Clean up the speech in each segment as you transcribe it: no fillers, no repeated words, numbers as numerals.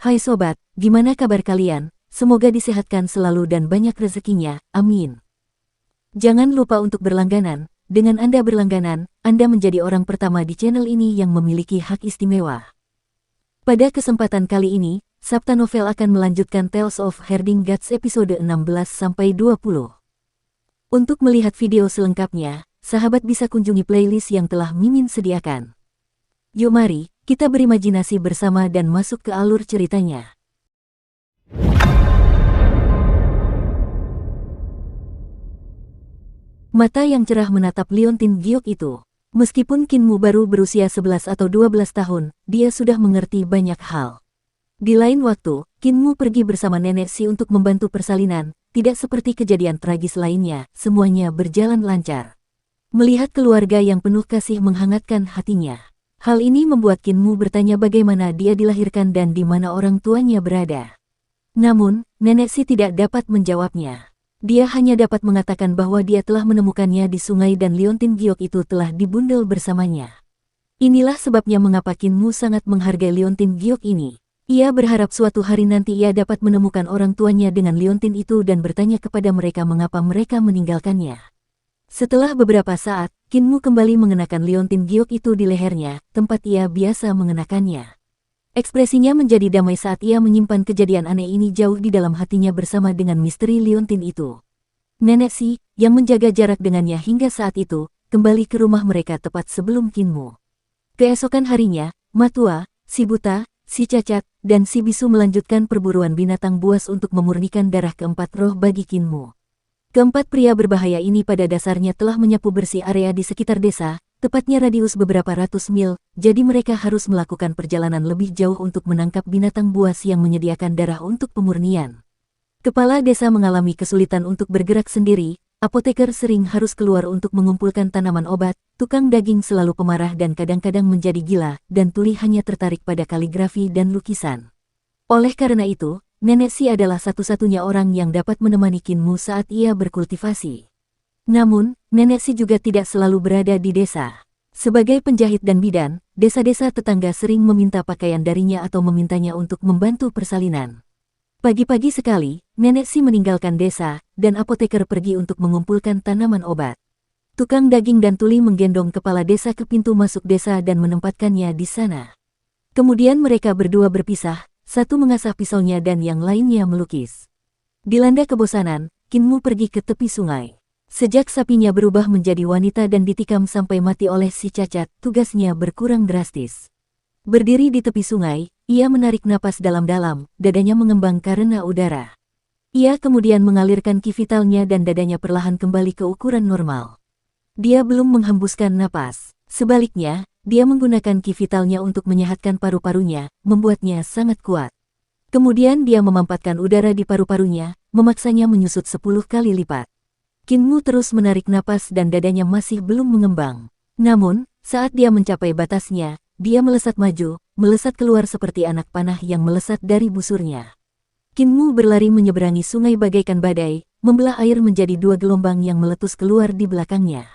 Hai sobat, gimana kabar kalian? Semoga disehatkan selalu dan banyak rezekinya, amin. Jangan lupa untuk berlangganan. Dengan Anda berlangganan, Anda menjadi orang pertama di channel ini yang memiliki hak istimewa. Pada kesempatan kali ini, Sabta Novel akan melanjutkan Tales of Herding Gods episode 16-20. Untuk melihat video selengkapnya, sahabat bisa kunjungi playlist yang telah Mimin sediakan. Yuk mari, kita berimajinasi bersama dan masuk ke alur ceritanya. Mata yang cerah menatap Liontin Giok itu. Meskipun Kinmu baru berusia 11 atau 12 tahun, dia sudah mengerti banyak hal. Di lain waktu, Kinmu pergi bersama nenek Si untuk membantu persalinan, tidak seperti kejadian tragis lainnya, semuanya berjalan lancar. Melihat keluarga yang penuh kasih menghangatkan hatinya. Hal ini membuat Kinmu bertanya bagaimana dia dilahirkan dan di mana orang tuanya berada. Namun, nenek Si tidak dapat menjawabnya. Dia hanya dapat mengatakan bahwa dia telah menemukannya di sungai dan Liontin Giok itu telah dibundel bersamanya. Inilah sebabnya mengapa Kinmu sangat menghargai Liontin Giok ini. Ia berharap suatu hari nanti ia dapat menemukan orang tuanya dengan Liontin itu dan bertanya kepada mereka mengapa mereka meninggalkannya. Setelah beberapa saat, Kinmu kembali mengenakan Liontin Giok itu di lehernya, tempat ia biasa mengenakannya. Ekspresinya menjadi damai saat ia menyimpan kejadian aneh ini jauh di dalam hatinya bersama dengan misteri Liontin itu. Nenek Si, yang menjaga jarak dengannya hingga saat itu, kembali ke rumah mereka tepat sebelum Kinmu. Keesokan harinya, Matua, Si Buta, Si Cacat, dan Si Bisu melanjutkan perburuan binatang buas untuk memurnikan darah keempat roh bagi Kinmu. Keempat pria berbahaya ini pada dasarnya telah menyapu bersih area di sekitar desa, tepatnya radius beberapa ratus mil, jadi mereka harus melakukan perjalanan lebih jauh untuk menangkap binatang buas yang menyediakan darah untuk pemurnian. Kepala desa mengalami kesulitan untuk bergerak sendiri, apoteker sering harus keluar untuk mengumpulkan tanaman obat, tukang daging selalu pemarah dan kadang-kadang menjadi gila, dan Tuli hanya tertarik pada kaligrafi dan lukisan. Oleh karena itu, Nenek Si adalah satu-satunya orang yang dapat menemani Kinmu saat ia berkultivasi. Namun, Nenek Si juga tidak selalu berada di desa. Sebagai penjahit dan bidan, desa-desa tetangga sering meminta pakaian darinya atau memintanya untuk membantu persalinan. Pagi-pagi sekali, Nenek Si meninggalkan desa, dan apoteker pergi untuk mengumpulkan tanaman obat. Tukang daging dan Tuli menggendong kepala desa ke pintu masuk desa dan menempatkannya di sana. Kemudian mereka berdua berpisah, satu mengasah pisaunya dan yang lainnya melukis. Dilanda kebosanan, Kinmu pergi ke tepi sungai. Sejak sapinya berubah menjadi wanita dan ditikam sampai mati oleh Si Cacat, tugasnya berkurang drastis. Berdiri di tepi sungai, ia menarik napas dalam-dalam, dadanya mengembang karena udara. Ia kemudian mengalirkan ki vitalnya dan dadanya perlahan kembali ke ukuran normal. Dia belum menghembuskan napas. Sebaliknya, dia menggunakan ki vitalnya untuk menyehatkan paru-parunya, membuatnya sangat kuat. Kemudian dia memampatkan udara di paru-parunya, memaksanya menyusut 10 kali lipat. Kinmu terus menarik napas dan dadanya masih belum mengembang. Namun, saat dia mencapai batasnya, dia melesat maju, melesat keluar seperti anak panah yang melesat dari busurnya. Kinmu berlari menyeberangi sungai bagaikan badai, membelah air menjadi dua gelombang yang meletus keluar di belakangnya.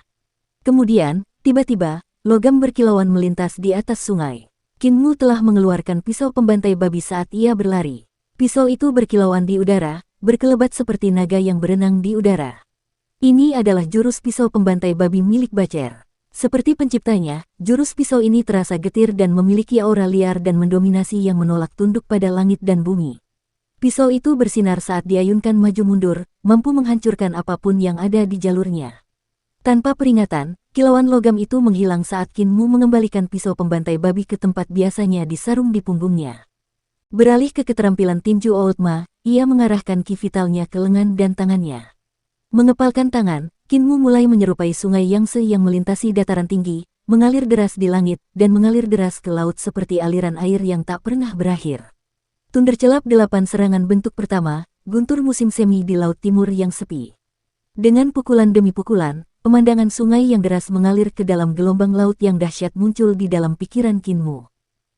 Kemudian, tiba-tiba, logam berkilauan melintas di atas sungai. Kinmu telah mengeluarkan pisau pembantai babi saat ia berlari. Pisau itu berkilauan di udara, berkelebat seperti naga yang berenang di udara. Ini adalah jurus pisau pembantai babi milik Bacer. Seperti penciptanya, jurus pisau ini terasa getir dan memiliki aura liar dan mendominasi yang menolak tunduk pada langit dan bumi. Pisau itu bersinar saat diayunkan maju mundur, mampu menghancurkan apapun yang ada di jalurnya. Tanpa peringatan, kilauan logam itu menghilang saat Kinmu mengembalikan pisau pembantai babi ke tempat biasanya disarung di punggungnya. Beralih ke keterampilan tinju Outma, ia mengarahkan ki vitalnya ke lengan dan tangannya. Mengepalkan tangan, Kinmu mulai menyerupai sungai Yangtze yang melintasi dataran tinggi, mengalir deras di langit, dan mengalir deras ke laut seperti aliran air yang tak pernah berakhir. Thundercelap 8 serangan bentuk pertama, guntur musim semi di laut timur yang sepi. Dengan pukulan demi pukulan, pemandangan sungai yang deras mengalir ke dalam gelombang laut yang dahsyat muncul di dalam pikiran Kinmu.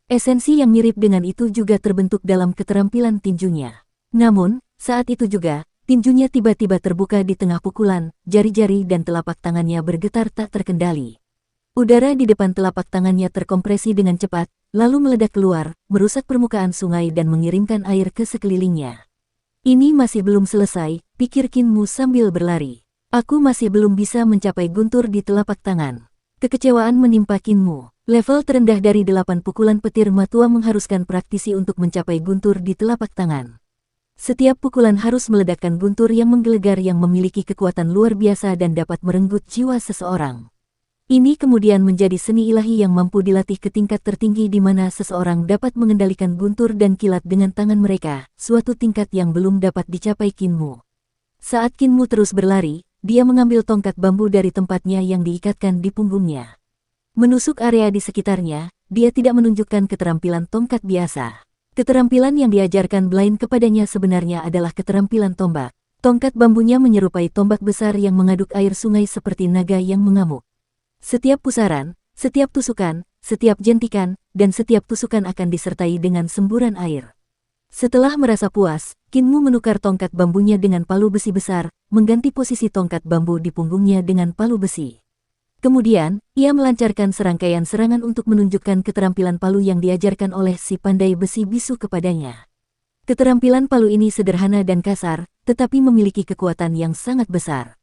Esensi yang mirip dengan itu juga terbentuk dalam keterampilan tinjunya. Namun, saat itu juga, tinjunya tiba-tiba terbuka di tengah pukulan, jari-jari dan telapak tangannya bergetar tak terkendali. Udara di depan telapak tangannya terkompresi dengan cepat, lalu meledak keluar, merusak permukaan sungai dan mengirimkan air ke sekelilingnya. Ini masih belum selesai, pikir Qin Mu sambil berlari. Aku masih belum bisa mencapai guntur di telapak tangan. Kekecewaan menimpa Qin Mu. Level terendah dari 8 pukulan petir matua mengharuskan praktisi untuk mencapai guntur di telapak tangan. Setiap pukulan harus meledakkan guntur yang menggelegar yang memiliki kekuatan luar biasa dan dapat merenggut jiwa seseorang. Ini kemudian menjadi seni ilahi yang mampu dilatih ke tingkat tertinggi di mana seseorang dapat mengendalikan guntur dan kilat dengan tangan mereka, suatu tingkat yang belum dapat dicapai Qin Mu. Saat Qin Mu terus berlari, dia mengambil tongkat bambu dari tempatnya yang diikatkan di punggungnya. Menusuk area di sekitarnya, dia tidak menunjukkan keterampilan tongkat biasa. Keterampilan yang diajarkan Blaine kepadanya sebenarnya adalah keterampilan tombak. Tongkat bambunya menyerupai tombak besar yang mengaduk air sungai seperti naga yang mengamuk. Setiap pusaran, setiap tusukan, setiap jentikan, dan setiap tusukan akan disertai dengan semburan air. Setelah merasa puas, Qin Mu menukar tongkat bambunya dengan palu besi besar, mengganti posisi tongkat bambu di punggungnya dengan palu besi. Kemudian, ia melancarkan serangkaian serangan untuk menunjukkan keterampilan palu yang diajarkan oleh si pandai besi bisu kepadanya. Keterampilan palu ini sederhana dan kasar, tetapi memiliki kekuatan yang sangat besar.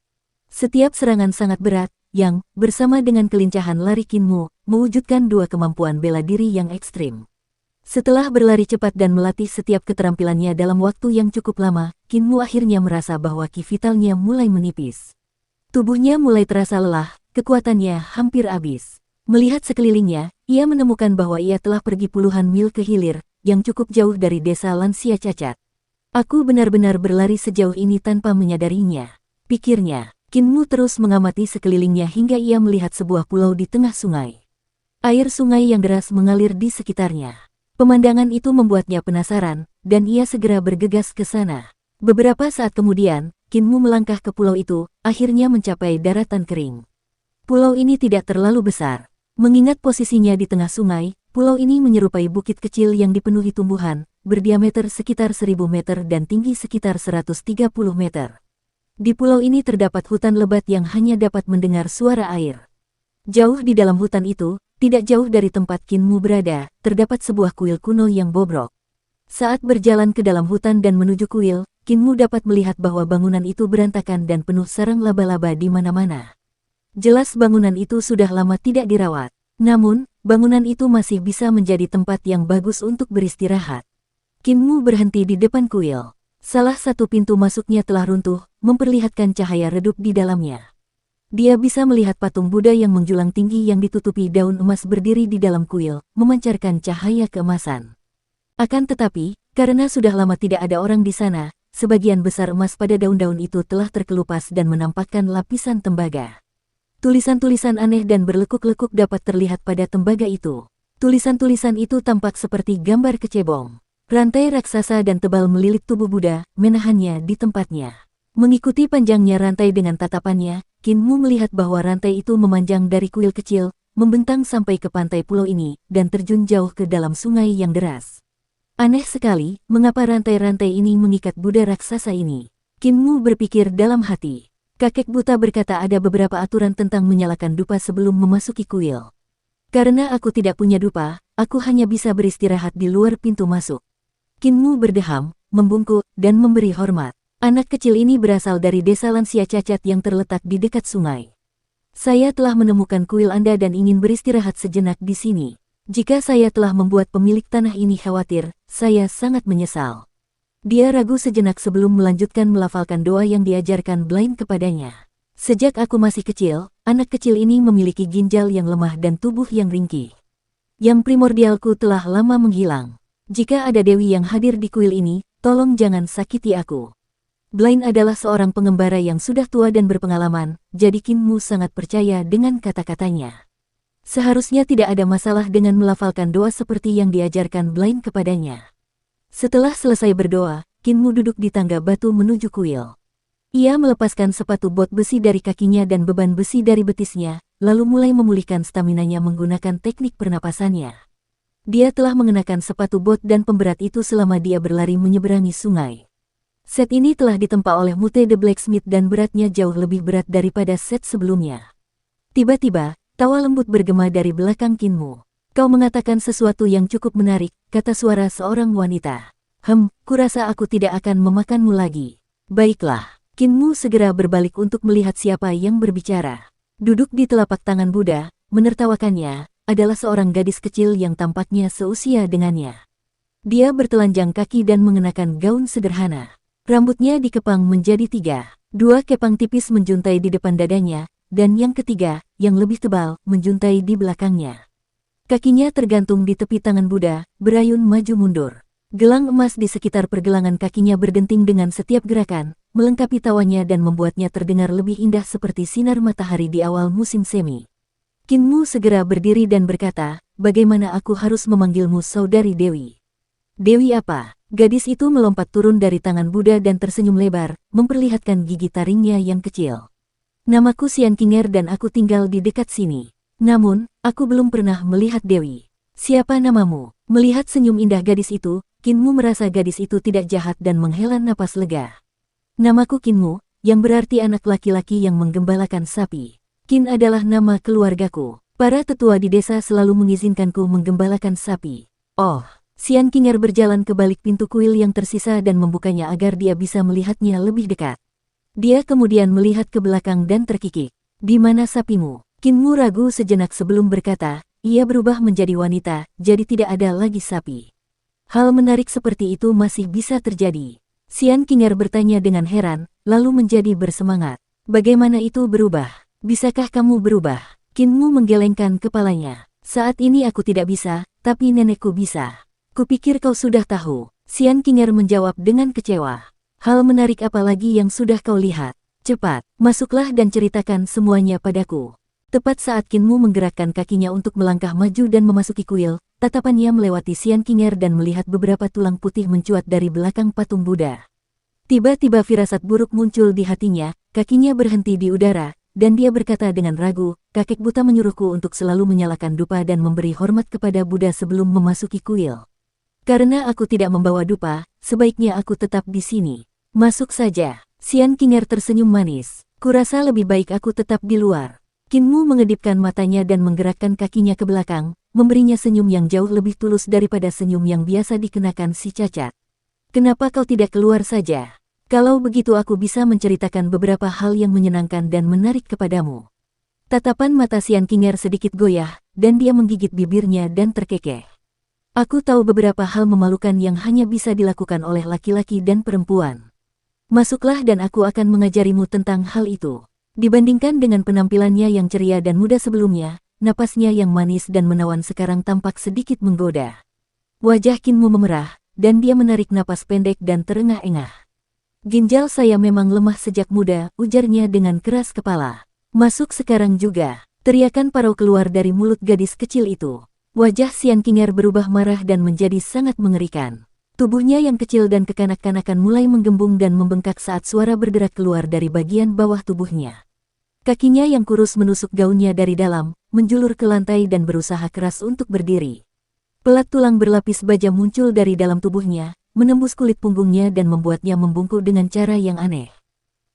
Setiap serangan sangat berat, yang, bersama dengan kelincahan lari Qin Mu, mewujudkan dua kemampuan bela diri yang ekstrim. Setelah berlari cepat dan melatih setiap keterampilannya dalam waktu yang cukup lama, Qin Mu akhirnya merasa bahwa ki vitalnya mulai menipis. Tubuhnya mulai terasa lelah, kekuatannya hampir habis. Melihat sekelilingnya, ia menemukan bahwa ia telah pergi puluhan mil ke hilir, yang cukup jauh dari desa lansia cacat. Aku benar-benar berlari sejauh ini tanpa menyadarinya, pikirnya. Qin Mu terus mengamati sekelilingnya hingga ia melihat sebuah pulau di tengah sungai. Air sungai yang deras mengalir di sekitarnya. Pemandangan itu membuatnya penasaran, dan ia segera bergegas ke sana. Beberapa saat kemudian, Qin Mu melangkah ke pulau itu, akhirnya mencapai daratan kering. Pulau ini tidak terlalu besar. Mengingat posisinya di tengah sungai, pulau ini menyerupai bukit kecil yang dipenuhi tumbuhan, berdiameter sekitar 1000 meter dan tinggi sekitar 130 meter. Di pulau ini terdapat hutan lebat yang hanya dapat mendengar suara air. Jauh di dalam hutan itu, tidak jauh dari tempat Qin Mu berada, terdapat sebuah kuil kuno yang bobrok. Saat berjalan ke dalam hutan dan menuju kuil, Qin Mu dapat melihat bahwa bangunan itu berantakan dan penuh sarang laba-laba di mana-mana. Jelas bangunan itu sudah lama tidak dirawat. Namun, bangunan itu masih bisa menjadi tempat yang bagus untuk beristirahat. Qin Mu berhenti di depan kuil. Salah satu pintu masuknya telah runtuh, memperlihatkan cahaya redup di dalamnya. Dia bisa melihat patung Buddha yang menjulang tinggi yang ditutupi daun emas berdiri di dalam kuil, memancarkan cahaya keemasan. Akan tetapi, karena sudah lama tidak ada orang di sana, sebagian besar emas pada daun-daun itu telah terkelupas dan menampakkan lapisan tembaga. Tulisan-tulisan aneh dan berlekuk-lekuk dapat terlihat pada tembaga itu. Tulisan-tulisan itu tampak seperti gambar kecebong. Rantai raksasa dan tebal melilit tubuh Buddha, menahannya di tempatnya. Mengikuti panjangnya rantai dengan tatapannya, Qin Mu melihat bahwa rantai itu memanjang dari kuil kecil, membentang sampai ke pantai pulau ini, dan terjun jauh ke dalam sungai yang deras. Aneh sekali, mengapa rantai-rantai ini mengikat Buddha raksasa ini? Qin Mu berpikir dalam hati. Kakek buta berkata ada beberapa aturan tentang menyalakan dupa sebelum memasuki kuil. Karena aku tidak punya dupa, aku hanya bisa beristirahat di luar pintu masuk. Qin Mu berdeham, membungkuk, dan memberi hormat. Anak kecil ini berasal dari desa lansia cacat yang terletak di dekat sungai. Saya telah menemukan kuil Anda dan ingin beristirahat sejenak di sini. Jika saya telah membuat pemilik tanah ini khawatir, saya sangat menyesal. Dia ragu sejenak sebelum melanjutkan melafalkan doa yang diajarkan Blaine kepadanya. Sejak aku masih kecil, anak kecil ini memiliki ginjal yang lemah dan tubuh yang ringkih. Yang primordialku telah lama menghilang. Jika ada dewi yang hadir di kuil ini, tolong jangan sakiti aku. Blaine adalah seorang pengembara yang sudah tua dan berpengalaman, jadi Qin Mu sangat percaya dengan kata-katanya. Seharusnya tidak ada masalah dengan melafalkan doa seperti yang diajarkan Blaine kepadanya. Setelah selesai berdoa, Qin Mu duduk di tangga batu menuju kuil. Ia melepaskan sepatu bot besi dari kakinya dan beban besi dari betisnya, lalu mulai memulihkan staminanya menggunakan teknik pernapasannya. Dia telah mengenakan sepatu bot dan pemberat itu selama dia berlari menyeberangi sungai. Set ini telah ditempa oleh Mute the Blacksmith dan beratnya jauh lebih berat daripada set sebelumnya. Tiba-tiba, tawa lembut bergema dari belakang Qin Mu. Kau mengatakan sesuatu yang cukup menarik, kata suara seorang wanita. Kurasa aku tidak akan memakanmu lagi. Baiklah, Qin Mu segera berbalik untuk melihat siapa yang berbicara. Duduk di telapak tangan Buddha, menertawakannya, adalah seorang gadis kecil yang tampaknya seusia dengannya. Dia bertelanjang kaki dan mengenakan gaun sederhana. Rambutnya dikepang menjadi 2 kepang tipis menjuntai di depan dadanya, dan yang ketiga, yang lebih tebal, menjuntai di belakangnya. Kakinya tergantung di tepi tangan Buddha, berayun maju mundur. Gelang emas di sekitar pergelangan kakinya berdenting dengan setiap gerakan, melengkapi tawanya dan membuatnya terdengar lebih indah seperti sinar matahari di awal musim semi. Qin Mu segera berdiri dan berkata, bagaimana aku harus memanggilmu saudari Dewi? Dewi apa? Gadis itu melompat turun dari tangan Buddha dan tersenyum lebar, memperlihatkan gigi taringnya yang kecil. Namaku Xian Qinger dan aku tinggal di dekat sini. Namun, aku belum pernah melihat Dewi. Siapa namamu? Melihat senyum indah gadis itu, Qin Mu merasa gadis itu tidak jahat dan menghela napas lega. Namaku Qin Mu, yang berarti anak laki-laki yang menggembalakan sapi. Qin adalah nama keluargaku. Para tetua di desa selalu mengizinkanku menggembalakan sapi. Oh, Xian Qinger berjalan ke balik pintu kuil yang tersisa dan membukanya agar dia bisa melihatnya lebih dekat. Dia kemudian melihat ke belakang dan terkikik. Di mana sapimu? Qin Mu ragu sejenak sebelum berkata, ia berubah menjadi wanita, jadi tidak ada lagi sapi. Hal menarik seperti itu masih bisa terjadi. Xian Qinger bertanya dengan heran, lalu menjadi bersemangat. Bagaimana itu berubah? Bisakah kamu berubah? Qin Mu menggelengkan kepalanya. Saat ini aku tidak bisa, tapi nenekku bisa. Kupikir kau sudah tahu. Xian Qinger menjawab dengan kecewa. Hal menarik apa lagi yang sudah kau lihat? Cepat, masuklah dan ceritakan semuanya padaku. Tepat saat Qin Mu menggerakkan kakinya untuk melangkah maju dan memasuki kuil, tatapannya melewati Xian Qinger dan melihat beberapa tulang putih mencuat dari belakang patung Buddha. Tiba-tiba firasat buruk muncul di hatinya, kakinya berhenti di udara, dan dia berkata dengan ragu, kakek buta menyuruhku untuk selalu menyalakan dupa dan memberi hormat kepada Buddha sebelum memasuki kuil. Karena aku tidak membawa dupa, sebaiknya aku tetap di sini. Masuk saja. Xian Qinger tersenyum manis. Kurasa lebih baik aku tetap di luar. Qin Mu mengedipkan matanya dan menggerakkan kakinya ke belakang, memberinya senyum yang jauh lebih tulus daripada senyum yang biasa dikenakan si cacat. Kenapa kau tidak keluar saja? Kalau begitu aku bisa menceritakan beberapa hal yang menyenangkan dan menarik kepadamu. Tatapan mata Xian Qinger sedikit goyah, dan dia menggigit bibirnya dan terkekeh. Aku tahu beberapa hal memalukan yang hanya bisa dilakukan oleh laki-laki dan perempuan. Masuklah dan aku akan mengajarimu tentang hal itu. Dibandingkan dengan penampilannya yang ceria dan muda sebelumnya, napasnya yang manis dan menawan sekarang tampak sedikit menggoda. Wajah Qin Mu memerah, dan dia menarik napas pendek dan terengah-engah. Ginjal saya memang lemah sejak muda, ujarnya dengan keras kepala. Masuk sekarang juga. Teriakan parau keluar dari mulut gadis kecil itu. Wajah Xian Qinger berubah marah dan menjadi sangat mengerikan. Tubuhnya yang kecil dan kekanak-kanakan mulai menggembung dan membengkak saat suara bergerak keluar dari bagian bawah tubuhnya. Kakinya yang kurus menusuk gaunnya dari dalam, menjulur ke lantai dan berusaha keras untuk berdiri. Pelat tulang berlapis baja muncul dari dalam tubuhnya, menembus kulit punggungnya dan membuatnya membungkuk dengan cara yang aneh.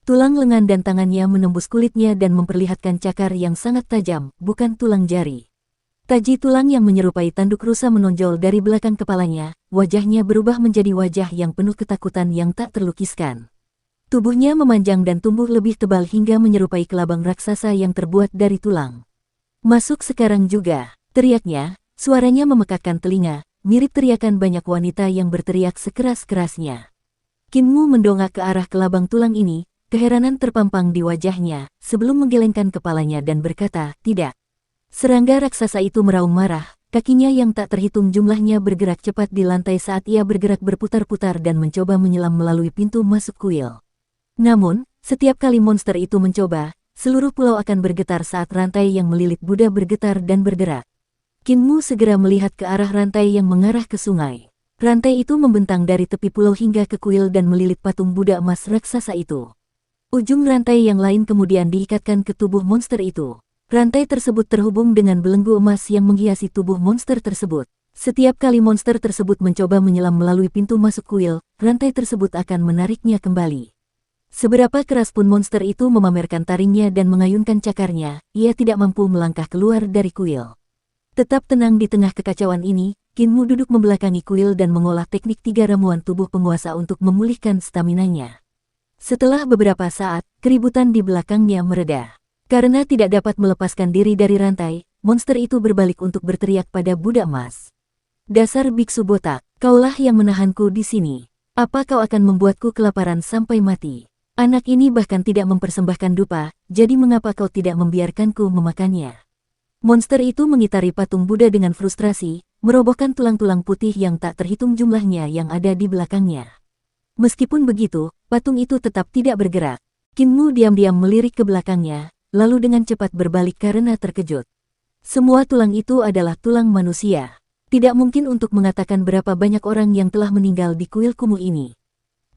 Tulang lengan dan tangannya menembus kulitnya dan memperlihatkan cakar yang sangat tajam, bukan tulang jari. Taji tulang yang menyerupai tanduk rusa menonjol dari belakang kepalanya, wajahnya berubah menjadi wajah yang penuh ketakutan yang tak terlukiskan. Tubuhnya memanjang dan tumbuh lebih tebal hingga menyerupai kelabang raksasa yang terbuat dari tulang. Masuk sekarang juga, teriaknya, suaranya memekakkan telinga, mirip teriakan banyak wanita yang berteriak sekeras-kerasnya. Qin Mu mendongak ke arah kelabang tulang ini, keheranan terpampang di wajahnya, sebelum menggelengkan kepalanya dan berkata, tidak. Serangga raksasa itu meraung marah, kakinya yang tak terhitung jumlahnya bergerak cepat di lantai saat ia bergerak berputar-putar dan mencoba menyelam melalui pintu masuk kuil. Namun, setiap kali monster itu mencoba, seluruh pulau akan bergetar saat rantai yang melilit Buddha bergetar dan bergerak. Qin Mu segera melihat ke arah rantai yang mengarah ke sungai. Rantai itu membentang dari tepi pulau hingga ke kuil dan melilit patung Buddha emas raksasa itu. Ujung rantai yang lain kemudian diikatkan ke tubuh monster itu. Rantai tersebut terhubung dengan belenggu emas yang menghiasi tubuh monster tersebut. Setiap kali monster tersebut mencoba menyelam melalui pintu masuk kuil, rantai tersebut akan menariknya kembali. Seberapa keras pun monster itu memamerkan taringnya dan mengayunkan cakarnya, ia tidak mampu melangkah keluar dari kuil. Tetap tenang di tengah kekacauan ini, Kinmu duduk membelakangi kuil dan mengolah teknik 3 ramuan tubuh penguasa untuk memulihkan staminanya. Setelah beberapa saat, keributan di belakangnya mereda. Karena tidak dapat melepaskan diri dari rantai, monster itu berbalik untuk berteriak pada budak emas. Dasar biksu botak, kaulah yang menahanku di sini. Apa kau akan membuatku kelaparan sampai mati? Anak ini bahkan tidak mempersembahkan dupa, jadi mengapa kau tidak membiarkanku memakannya? Monster itu mengitari patung Buddha dengan frustrasi, merobohkan tulang-tulang putih yang tak terhitung jumlahnya yang ada di belakangnya. Meskipun begitu, patung itu tetap tidak bergerak. Kinmu diam-diam melirik ke belakangnya, lalu dengan cepat berbalik karena terkejut. Semua tulang itu adalah tulang manusia. Tidak mungkin untuk mengatakan berapa banyak orang yang telah meninggal di kuil kumuh ini.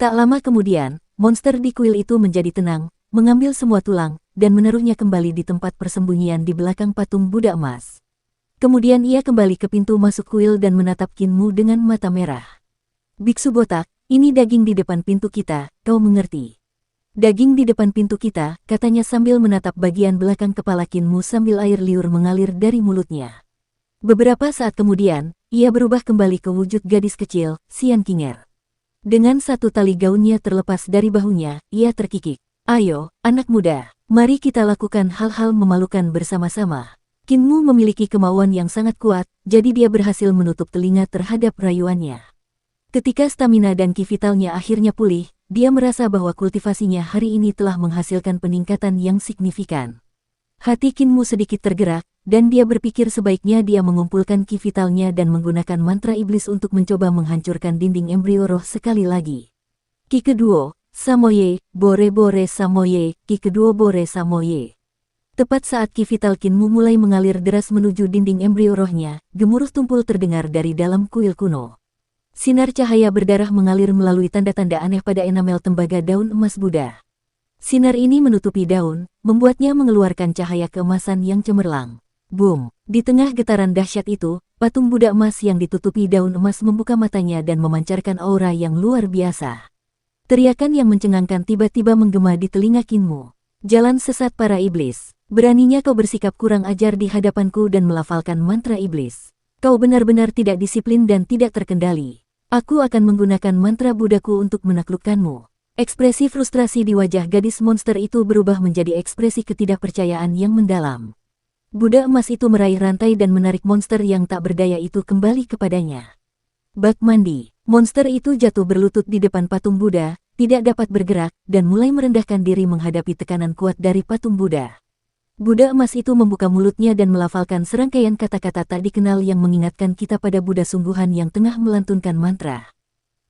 Tak lama kemudian, monster di kuil itu menjadi tenang, mengambil semua tulang, dan menaruhnya kembali di tempat persembunyian di belakang patung Buddha emas. Kemudian ia kembali ke pintu masuk kuil dan menatap Kinmu dengan mata merah. Biksu botak, ini daging di depan pintu kita, kau mengerti? Daging di depan pintu kita, katanya sambil menatap bagian belakang kepala Kinmu sambil air liur mengalir dari mulutnya. Beberapa saat kemudian, ia berubah kembali ke wujud gadis kecil, Xian Qinger. Dengan satu tali gaunnya terlepas dari bahunya, ia terkikik. Ayo, anak muda, mari kita lakukan hal-hal memalukan bersama-sama. Kinmu memiliki kemauan yang sangat kuat, jadi dia berhasil menutup telinga terhadap rayuannya. Ketika stamina dan ki vitalnya akhirnya pulih, dia merasa bahwa kultivasinya hari ini telah menghasilkan peningkatan yang signifikan. Hati Kinmu sedikit tergerak, dan dia berpikir sebaiknya dia mengumpulkan ki vitalnya dan menggunakan mantra iblis untuk mencoba menghancurkan dinding embrio roh sekali lagi. Ki kedua, Samoye, Bore Samoye, Ki kedua Bore Samoye. Tepat saat ki vital Kinmu mulai mengalir deras menuju dinding embrio rohnya, gemuruh tumpul terdengar dari dalam kuil kuno. Sinar cahaya berdarah mengalir melalui tanda-tanda aneh pada enamel tembaga daun emas Buddha. Sinar ini menutupi daun, membuatnya mengeluarkan cahaya keemasan yang cemerlang. Boom! Di tengah getaran dahsyat itu, patung Buddha emas yang ditutupi daun emas membuka matanya dan memancarkan aura yang luar biasa. Teriakan yang mencengangkan tiba-tiba menggema di telinga Kinmu. Jalan sesat para iblis. Beraninya kau bersikap kurang ajar di hadapanku dan melafalkan mantra iblis. Kau benar-benar tidak disiplin dan tidak terkendali. Aku akan menggunakan mantra Buddhaku untuk menaklukkanmu. Ekspresi frustrasi di wajah gadis monster itu berubah menjadi ekspresi ketidakpercayaan yang mendalam. Buddha emas itu meraih rantai dan menarik monster yang tak berdaya itu kembali kepadanya. Bak mandi. Monster itu jatuh berlutut di depan patung Buddha, tidak dapat bergerak, dan mulai merendahkan diri menghadapi tekanan kuat dari patung Buddha. Buddha emas itu membuka mulutnya dan melafalkan serangkaian kata-kata tak dikenal yang mengingatkan kita pada Buddha sungguhan yang tengah melantunkan mantra.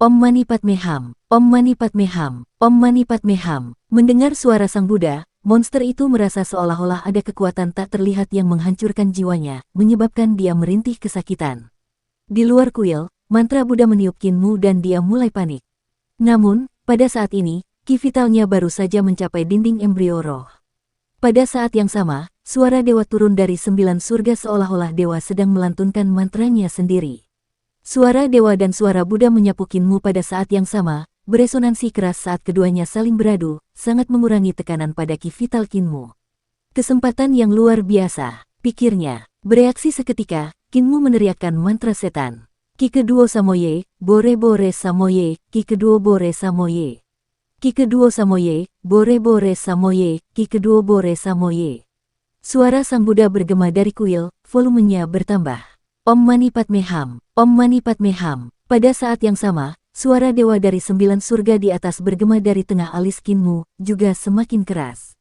Om Mani Padme Hum, Om Mani Padme Hum, Om Mani Padme Hum. Mendengar suara sang Buddha, monster itu merasa seolah-olah ada kekuatan tak terlihat yang menghancurkan jiwanya, menyebabkan dia merintih kesakitan. Di luar kuil, mantra Buddha meniup Kinmu dan dia mulai panik. Namun, pada saat ini, ki vitalnya baru saja mencapai dinding embrio roh. Pada saat yang sama, suara dewa turun dari 9 surga seolah-olah dewa sedang melantunkan mantranya sendiri. Suara dewa dan suara Buddha menyapu Kinmu pada saat yang sama, beresonansi keras saat keduanya saling beradu, sangat mengurangi tekanan pada ki vital Kinmu. Kesempatan yang luar biasa, pikirnya. Bereaksi seketika, Kinmu meneriakkan mantra setan. Ki kedua Samoye, Bore Samoye, Ki kedua Bore Samoye. Ki kedua Samoye, Bore Samoye, Ki kedua Bore Samoye. Suara sang Buddha bergema dari kuil, volumenya bertambah. Om Mani Padme Hum, Om Mani Padme Hum. Pada saat yang sama, suara dewa dari 9 surga di atas bergema dari tengah alis Kinmu, juga semakin keras.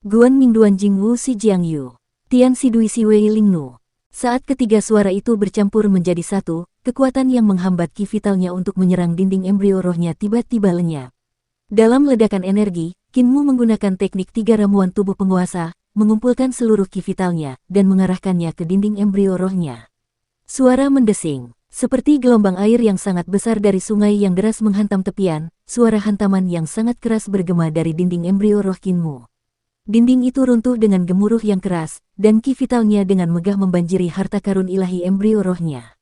Guan Mingduan Jingwu Si Jiang Yu. Tian Si Dui Si Wei Ling Nu. Saat ketiga suara itu bercampur menjadi satu, kekuatan yang menghambat ki vitalnya untuk menyerang dinding embrio rohnya tiba-tiba lenyap. Dalam ledakan energi, Kinmu menggunakan teknik 3 ramuan tubuh penguasa, mengumpulkan seluruh ki vitalnya, dan mengarahkannya ke dinding embrio rohnya. Suara mendesing, seperti gelombang air yang sangat besar dari sungai yang deras menghantam tepian, suara hantaman yang sangat keras bergema dari dinding embrio roh Kinmu. Dinding itu runtuh dengan gemuruh yang keras, dan ki vitalnya dengan megah membanjiri harta karun ilahi embrio rohnya.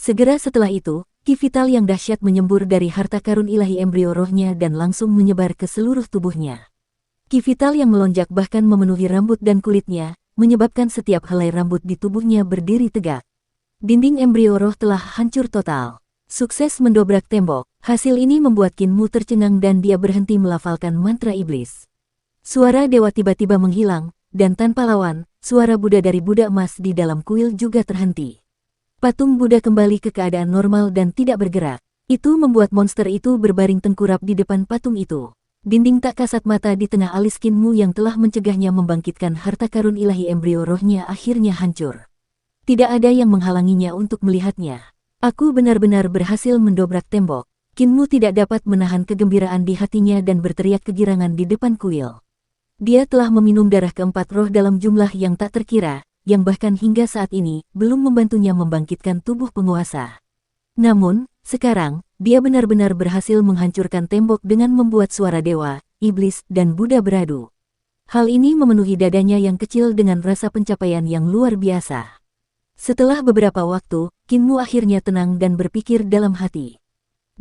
Segera setelah itu, ki vital yang dahsyat menyembur dari harta karun ilahi embrio rohnya dan langsung menyebar ke seluruh tubuhnya. Ki vital yang melonjak bahkan memenuhi rambut dan kulitnya, menyebabkan setiap helai rambut di tubuhnya berdiri tegak. Dinding embrio roh telah hancur total. Sukses mendobrak tembok. Hasil ini membuat Kinmu tercengang dan dia berhenti melafalkan mantra iblis. Suara dewa tiba-tiba menghilang, dan tanpa lawan, suara Buddha dari Buddha emas di dalam kuil juga terhenti. Patung Buddha kembali ke keadaan normal dan tidak bergerak. Itu membuat monster itu berbaring tengkurap di depan patung itu. Dinding tak kasat mata di tengah alis Kinmu yang telah mencegahnya membangkitkan harta karun ilahi embrio rohnya akhirnya hancur. Tidak ada yang menghalanginya untuk melihatnya. Aku benar-benar berhasil mendobrak tembok. Kinmu tidak dapat menahan kegembiraan di hatinya dan berteriak kegirangan di depan kuil. Dia telah meminum darah keempat roh dalam jumlah yang tak terkira, yang bahkan hingga saat ini belum membantunya membangkitkan tubuh penguasa. Namun, sekarang, dia benar-benar berhasil menghancurkan tembok dengan membuat suara dewa, iblis, dan Buddha beradu. Hal ini memenuhi dadanya yang kecil dengan rasa pencapaian yang luar biasa. Setelah beberapa waktu, Kinmu akhirnya tenang dan berpikir dalam hati.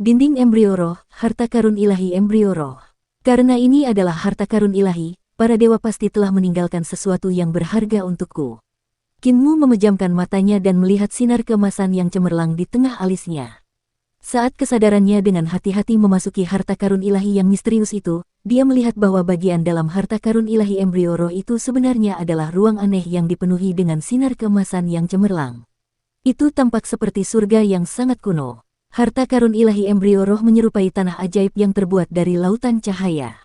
Dinding embrio roh, harta karun ilahi embrio roh. Karena ini adalah harta karun ilahi, para dewa pasti telah meninggalkan sesuatu yang berharga untukku. Kinmu memejamkan matanya dan melihat sinar keemasan yang cemerlang di tengah alisnya. Saat kesadarannya dengan hati-hati memasuki harta karun ilahi yang misterius itu, dia melihat bahwa bagian dalam harta karun ilahi embrio roh itu sebenarnya adalah ruang aneh yang dipenuhi dengan sinar keemasan yang cemerlang. Itu tampak seperti surga yang sangat kuno. Harta karun ilahi embrio roh menyerupai tanah ajaib yang terbuat dari lautan cahaya.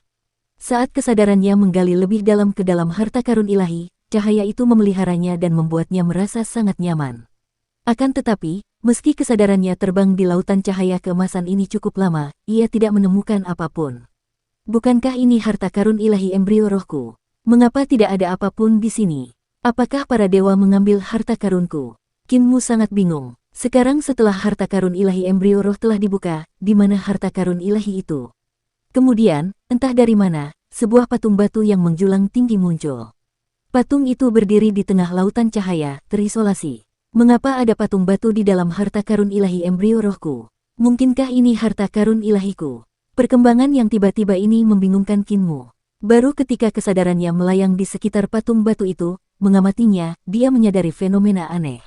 Saat kesadarannya menggali lebih dalam ke dalam harta karun ilahi, cahaya itu memeliharanya dan membuatnya merasa sangat nyaman. Akan tetapi, meski kesadarannya terbang di lautan cahaya keemasan ini cukup lama, ia tidak menemukan apapun. Bukankah ini harta karun ilahi embrio rohku? Mengapa tidak ada apapun di sini? Apakah para dewa mengambil harta karunku? Kinmu sangat bingung. Sekarang setelah harta karun ilahi embrio roh telah dibuka, di mana harta karun ilahi itu? Kemudian, entah dari mana, sebuah patung batu yang menjulang tinggi muncul. Patung itu berdiri di tengah lautan cahaya, terisolasi. Mengapa ada patung batu di dalam harta karun ilahi embrio rohku? Mungkinkah ini harta karun ilahiku? Perkembangan yang tiba-tiba ini membingungkan Kinmu. Baru ketika kesadarannya melayang di sekitar patung batu itu, mengamatinya, dia menyadari fenomena aneh.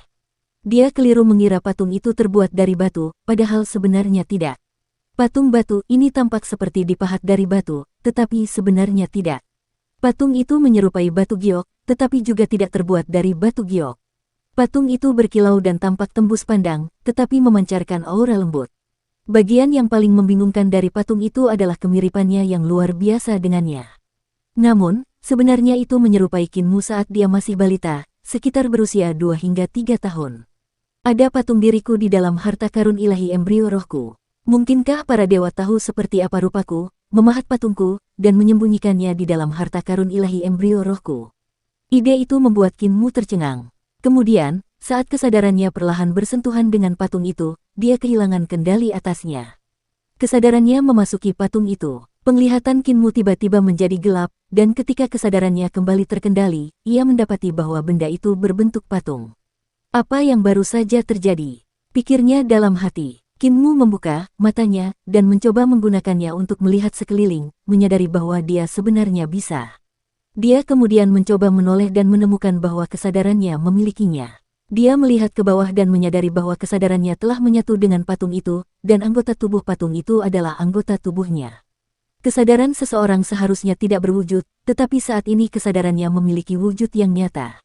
Dia keliru mengira patung itu terbuat dari batu, padahal sebenarnya tidak. Patung batu ini tampak seperti dipahat dari batu, tetapi sebenarnya tidak. Patung itu menyerupai batu giok, tetapi juga tidak terbuat dari batu giok. Patung itu berkilau dan tampak tembus pandang, tetapi memancarkan aura lembut. Bagian yang paling membingungkan dari patung itu adalah kemiripannya yang luar biasa dengannya. Namun, sebenarnya itu menyerupai Kinmu saat dia masih balita, sekitar berusia 2 hingga 3 tahun. Ada patung diriku di dalam harta karun ilahi embrio rohku. Mungkinkah para dewa tahu seperti apa rupaku, memahat patungku, dan menyembunyikannya di dalam harta karun ilahi embrio rohku? Ide itu membuat Kinmu tercengang. Kemudian, saat kesadarannya perlahan bersentuhan dengan patung itu, dia kehilangan kendali atasnya. Kesadarannya memasuki patung itu. Penglihatan Kinmu tiba-tiba menjadi gelap, dan ketika kesadarannya kembali terkendali, ia mendapati bahwa benda itu berbentuk patung. Apa yang baru saja terjadi? Pikirnya dalam hati. Kinmu membuka matanya, dan mencoba menggunakannya untuk melihat sekeliling, menyadari bahwa dia sebenarnya bisa. Dia kemudian mencoba menoleh dan menemukan bahwa kesadarannya memilikinya. Dia melihat ke bawah dan menyadari bahwa kesadarannya telah menyatu dengan patung itu, dan anggota tubuh patung itu adalah anggota tubuhnya. Kesadaran seseorang seharusnya tidak berwujud, tetapi saat ini kesadarannya memiliki wujud yang nyata.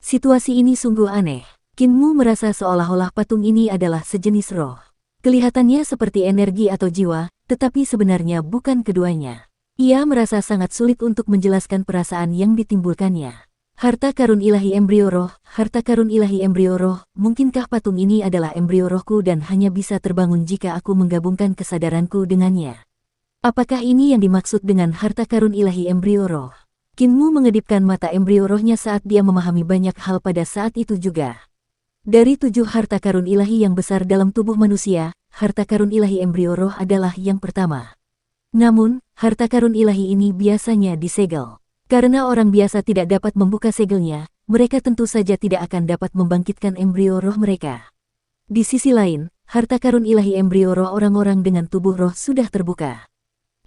Situasi ini sungguh aneh. Kinmu merasa seolah-olah patung ini adalah sejenis roh. Kelihatannya seperti energi atau jiwa, tetapi sebenarnya bukan keduanya. Ia merasa sangat sulit untuk menjelaskan perasaan yang ditimbulkannya. Harta karun ilahi embrio roh, harta karun ilahi embrio roh, mungkinkah patung ini adalah embrio rohku dan hanya bisa terbangun jika aku menggabungkan kesadaranku dengannya? Apakah ini yang dimaksud dengan harta karun ilahi embrio roh? Kinmu mengedipkan mata embrio rohnya saat dia memahami banyak hal pada saat itu juga. Dari 7 harta karun ilahi yang besar dalam tubuh manusia, harta karun ilahi embrio roh adalah yang pertama. Namun, harta karun ilahi ini biasanya disegel. Karena orang biasa tidak dapat membuka segelnya, mereka tentu saja tidak akan dapat membangkitkan embrio roh mereka. Di sisi lain, harta karun ilahi embrio roh orang-orang dengan tubuh roh sudah terbuka.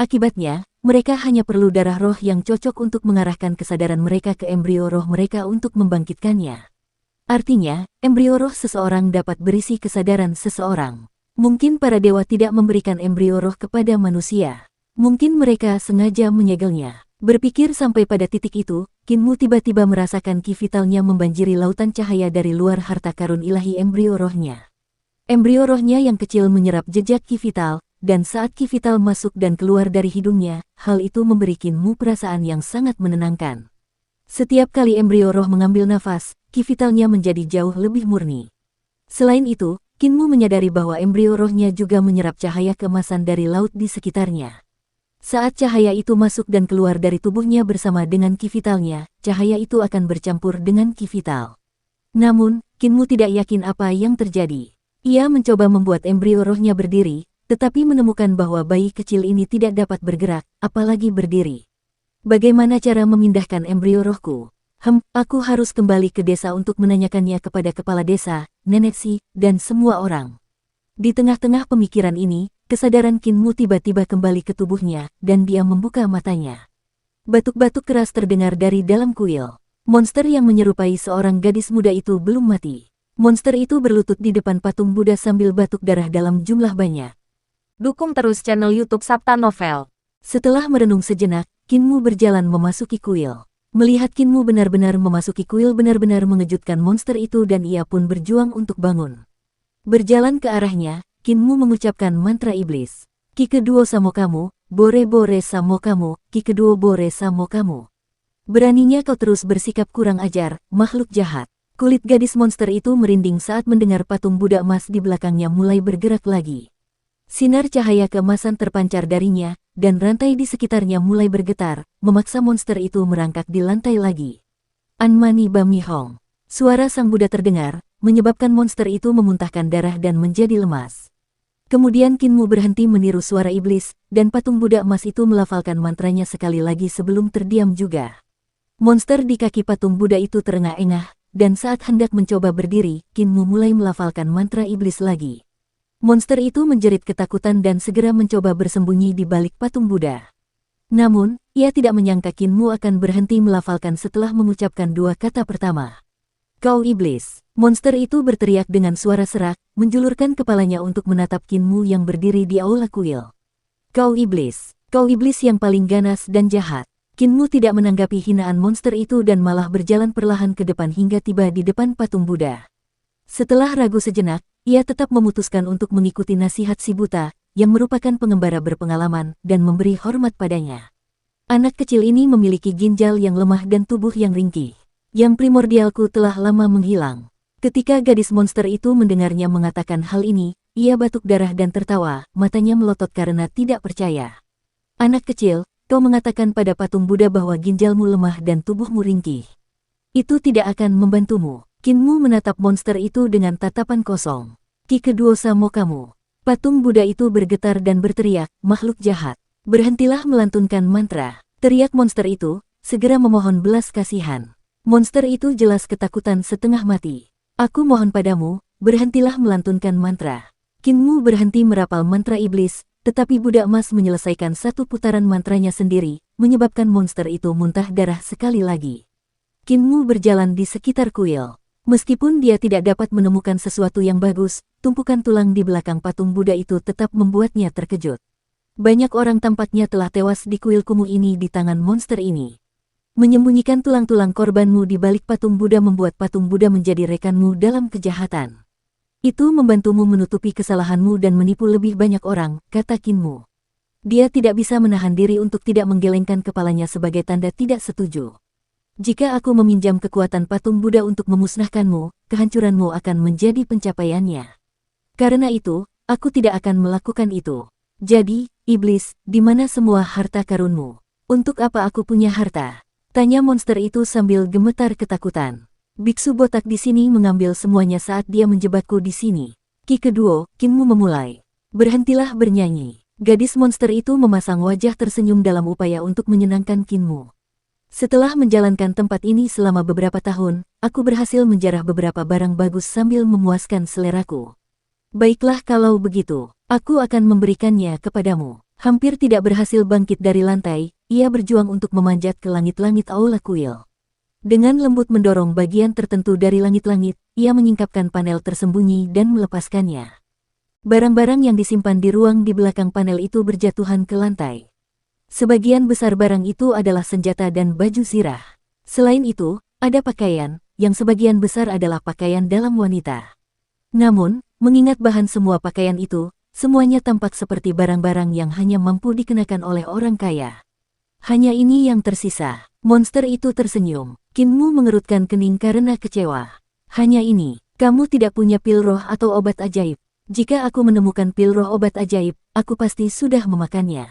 Akibatnya, mereka hanya perlu darah roh yang cocok untuk mengarahkan kesadaran mereka ke embrio roh mereka untuk membangkitkannya. Artinya, embrio roh seseorang dapat berisi kesadaran seseorang. Mungkin para dewa tidak memberikan embrio roh kepada manusia. Mungkin mereka sengaja menyegelnya. Berpikir sampai pada titik itu, Kinmu tiba-tiba merasakan ki vitalnya membanjiri lautan cahaya dari luar harta karun ilahi embrio rohnya. Embrio rohnya yang kecil menyerap jejak ki vital, dan saat ki vital masuk dan keluar dari hidungnya, hal itu memberi Kinmu perasaan yang sangat menenangkan. Setiap kali embrio roh mengambil nafas, ki vitalnya menjadi jauh lebih murni. Selain itu, Kinmu menyadari bahwa embrio rohnya juga menyerap cahaya keemasan dari laut di sekitarnya. Saat cahaya itu masuk dan keluar dari tubuhnya bersama dengan ki vitalnya, cahaya itu akan bercampur dengan ki vital. Namun, Kinmu tidak yakin apa yang terjadi. Ia mencoba membuat embrio rohnya berdiri, tetapi menemukan bahwa bayi kecil ini tidak dapat bergerak, apalagi berdiri. Bagaimana cara memindahkan embrio rohku? Aku harus kembali ke desa untuk menanyakannya kepada kepala desa, nenek Si, dan semua orang. Di tengah-tengah pemikiran ini, kesadaran Kinmu tiba-tiba kembali ke tubuhnya, dan dia membuka matanya. Batuk-batuk keras terdengar dari dalam kuil. Monster yang menyerupai seorang gadis muda itu belum mati. Monster itu berlutut di depan patung Buddha sambil batuk darah dalam jumlah banyak. Dukung terus channel YouTube Sabta Novel. Setelah merenung sejenak, Kinmu berjalan memasuki kuil. Melihat Kinmu benar-benar memasuki kuil benar-benar mengejutkan monster itu dan ia pun berjuang untuk bangun. Berjalan ke arahnya, Kinmu mengucapkan mantra iblis. Ki kedua samo kamu, bore-bore samo kamu, ki kedua bore samo kamu. Beraninya kau terus bersikap kurang ajar, makhluk jahat. Kulit gadis monster itu merinding saat mendengar patung Buddha emas di belakangnya mulai bergerak lagi. Sinar cahaya keemasan terpancar darinya, dan rantai di sekitarnya mulai bergetar, memaksa monster itu merangkak di lantai lagi. Anmani Bami Hong. Suara sang Buddha terdengar, menyebabkan monster itu memuntahkan darah dan menjadi lemas. Kemudian Kinmu berhenti meniru suara iblis, dan patung Buddha emas itu melafalkan mantranya sekali lagi sebelum terdiam juga. Monster di kaki patung Buddha itu terengah-engah, dan saat hendak mencoba berdiri, Kinmu mulai melafalkan mantra iblis lagi. Monster itu menjerit ketakutan dan segera mencoba bersembunyi di balik patung Buddha. Namun, ia tidak menyangka Kinmu akan berhenti melafalkan setelah mengucapkan dua kata pertama. Kau iblis! Monster itu berteriak dengan suara serak, menjulurkan kepalanya untuk menatap Kinmu yang berdiri di aula kuil. Kau iblis! Kau iblis yang paling ganas dan jahat! Kinmu tidak menanggapi hinaan monster itu dan malah berjalan perlahan ke depan hingga tiba di depan patung Buddha. Setelah ragu sejenak, ia tetap memutuskan untuk mengikuti nasihat si buta, yang merupakan pengembara berpengalaman, dan memberi hormat padanya. Anak kecil ini memiliki ginjal yang lemah dan tubuh yang ringkih. Yang primordialku telah lama menghilang. Ketika gadis monster itu mendengarnya mengatakan hal ini, ia batuk darah dan tertawa, matanya melotot karena tidak percaya. Anak kecil, kau mengatakan pada patung Buddha bahwa ginjalmu lemah dan tubuhmu ringkih. Itu tidak akan membantumu. Kinmu menatap monster itu dengan tatapan kosong. Ki kedua samo kamu. Patung Buddha itu bergetar dan berteriak, makhluk jahat. Berhentilah melantunkan mantra. Teriak monster itu, segera memohon belas kasihan. Monster itu jelas ketakutan setengah mati. Aku mohon padamu, berhentilah melantunkan mantra. Kinmu berhenti merapal mantra iblis, tetapi Buddha emas menyelesaikan satu putaran mantranya sendiri, menyebabkan monster itu muntah darah sekali lagi. Kinmu berjalan di sekitar kuil. Meskipun dia tidak dapat menemukan sesuatu yang bagus, tumpukan tulang di belakang patung Buddha itu tetap membuatnya terkejut. Banyak orang tampaknya telah tewas di kuil kumuh ini di tangan monster ini. Menyembunyikan tulang-tulang korbanmu di balik patung Buddha membuat patung Buddha menjadi rekanmu dalam kejahatan. Itu membantumu menutupi kesalahanmu dan menipu lebih banyak orang, kata Kinmu. Dia tidak bisa menahan diri untuk tidak menggelengkan kepalanya sebagai tanda tidak setuju. Jika aku meminjam kekuatan patung Buddha untuk memusnahkanmu, kehancuranmu akan menjadi pencapaiannya. Karena itu, aku tidak akan melakukan itu. Jadi, iblis, di mana semua harta karunmu? Untuk apa aku punya harta? Tanya monster itu sambil gemetar ketakutan. Biksu botak di sini mengambil semuanya saat dia menjebakku di sini. Ki kedua, Kinmu memulai. Berhentilah bernyanyi. Gadis monster itu memasang wajah tersenyum dalam upaya untuk menyenangkan Kinmu. Setelah menjalankan tempat ini selama beberapa tahun, aku berhasil menjarah beberapa barang bagus sambil memuaskan seleraku. Baiklah kalau begitu, aku akan memberikannya kepadamu. Hampir tidak berhasil bangkit dari lantai, ia berjuang untuk memanjat ke langit-langit aula kuil. Dengan lembut mendorong bagian tertentu dari langit-langit, ia menyingkapkan panel tersembunyi dan melepaskannya. Barang-barang yang disimpan di ruang di belakang panel itu berjatuhan ke lantai. Sebagian besar barang itu adalah senjata dan baju zirah. Selain itu, ada pakaian, yang sebagian besar adalah pakaian dalam wanita. Namun, mengingat bahan semua pakaian itu, semuanya tampak seperti barang-barang yang hanya mampu dikenakan oleh orang kaya. Hanya ini yang tersisa. Monster itu tersenyum. Kinmu mengerutkan kening karena kecewa. Hanya ini, kamu tidak punya pil roh atau obat ajaib. Jika aku menemukan pil roh obat ajaib, aku pasti sudah memakannya.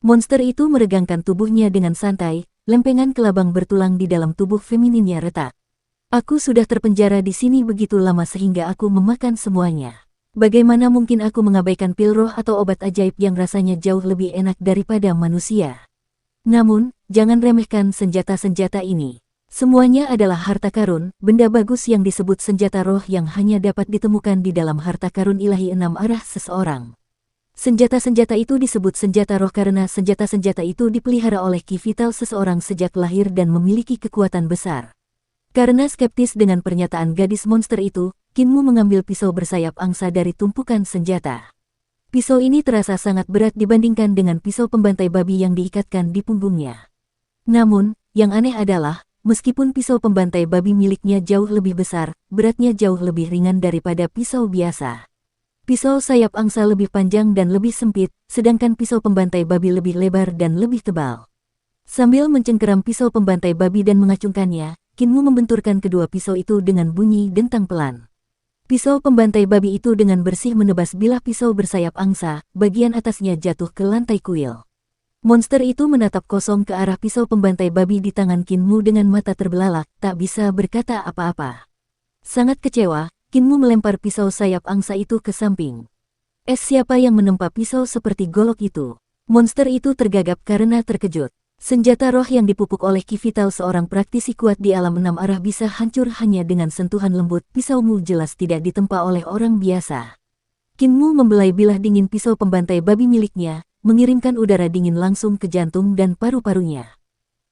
Monster itu meregangkan tubuhnya dengan santai, lempengan kelabang bertulang di dalam tubuh femininnya retak. Aku sudah terpenjara di sini begitu lama sehingga aku memakan semuanya. Bagaimana mungkin aku mengabaikan pil roh atau obat ajaib yang rasanya jauh lebih enak daripada manusia? Namun, jangan remehkan senjata-senjata ini. Semuanya adalah harta karun, benda bagus yang disebut senjata roh yang hanya dapat ditemukan di dalam harta karun ilahi 6 arah seseorang. Senjata-senjata itu disebut senjata roh karena senjata-senjata itu dipelihara oleh ki vital seseorang sejak lahir dan memiliki kekuatan besar. Karena skeptis dengan pernyataan gadis monster itu, Kinmu mengambil pisau bersayap angsa dari tumpukan senjata. Pisau ini terasa sangat berat dibandingkan dengan pisau pembantai babi yang diikatkan di punggungnya. Namun, yang aneh adalah, meskipun pisau pembantai babi miliknya jauh lebih besar, beratnya jauh lebih ringan daripada pisau biasa. Pisau sayap angsa lebih panjang dan lebih sempit, sedangkan pisau pembantai babi lebih lebar dan lebih tebal. Sambil mencengkeram pisau pembantai babi dan mengacungkannya, Kinmu membenturkan kedua pisau itu dengan bunyi dentang pelan. Pisau pembantai babi itu dengan bersih menebas bilah pisau bersayap angsa, bagian atasnya jatuh ke lantai kuil. Monster itu menatap kosong ke arah pisau pembantai babi di tangan Kinmu dengan mata terbelalak, tak bisa berkata apa-apa. Sangat kecewa, Kinmu melempar pisau sayap angsa itu ke samping. Siapa yang menempa pisau seperti golok itu? Monster itu tergagap karena terkejut. Senjata roh yang dipupuk oleh ki vital seorang praktisi kuat di alam 6 arah bisa hancur hanya dengan sentuhan lembut. Pisaumu jelas tidak ditempa oleh orang biasa. Kinmu membelai bilah dingin pisau pembantai babi miliknya, mengirimkan udara dingin langsung ke jantung dan paru-parunya.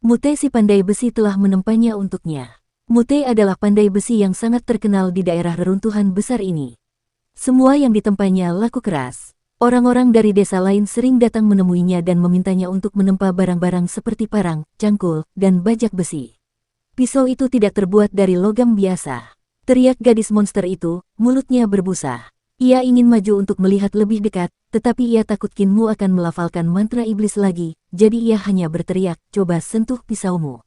Mute si pandai besi telah menempanya untuknya. Mute adalah pandai besi yang sangat terkenal di daerah reruntuhan besar ini. Semua yang ditempanya laku keras. Orang-orang dari desa lain sering datang menemuinya dan memintanya untuk menempa barang-barang seperti parang, cangkul, dan bajak besi. Pisau itu tidak terbuat dari logam biasa. Teriak gadis monster itu, mulutnya berbusa. Ia ingin maju untuk melihat lebih dekat, tetapi ia takut Kinmu akan melafalkan mantra iblis lagi, jadi ia hanya berteriak, coba sentuh pisaumu.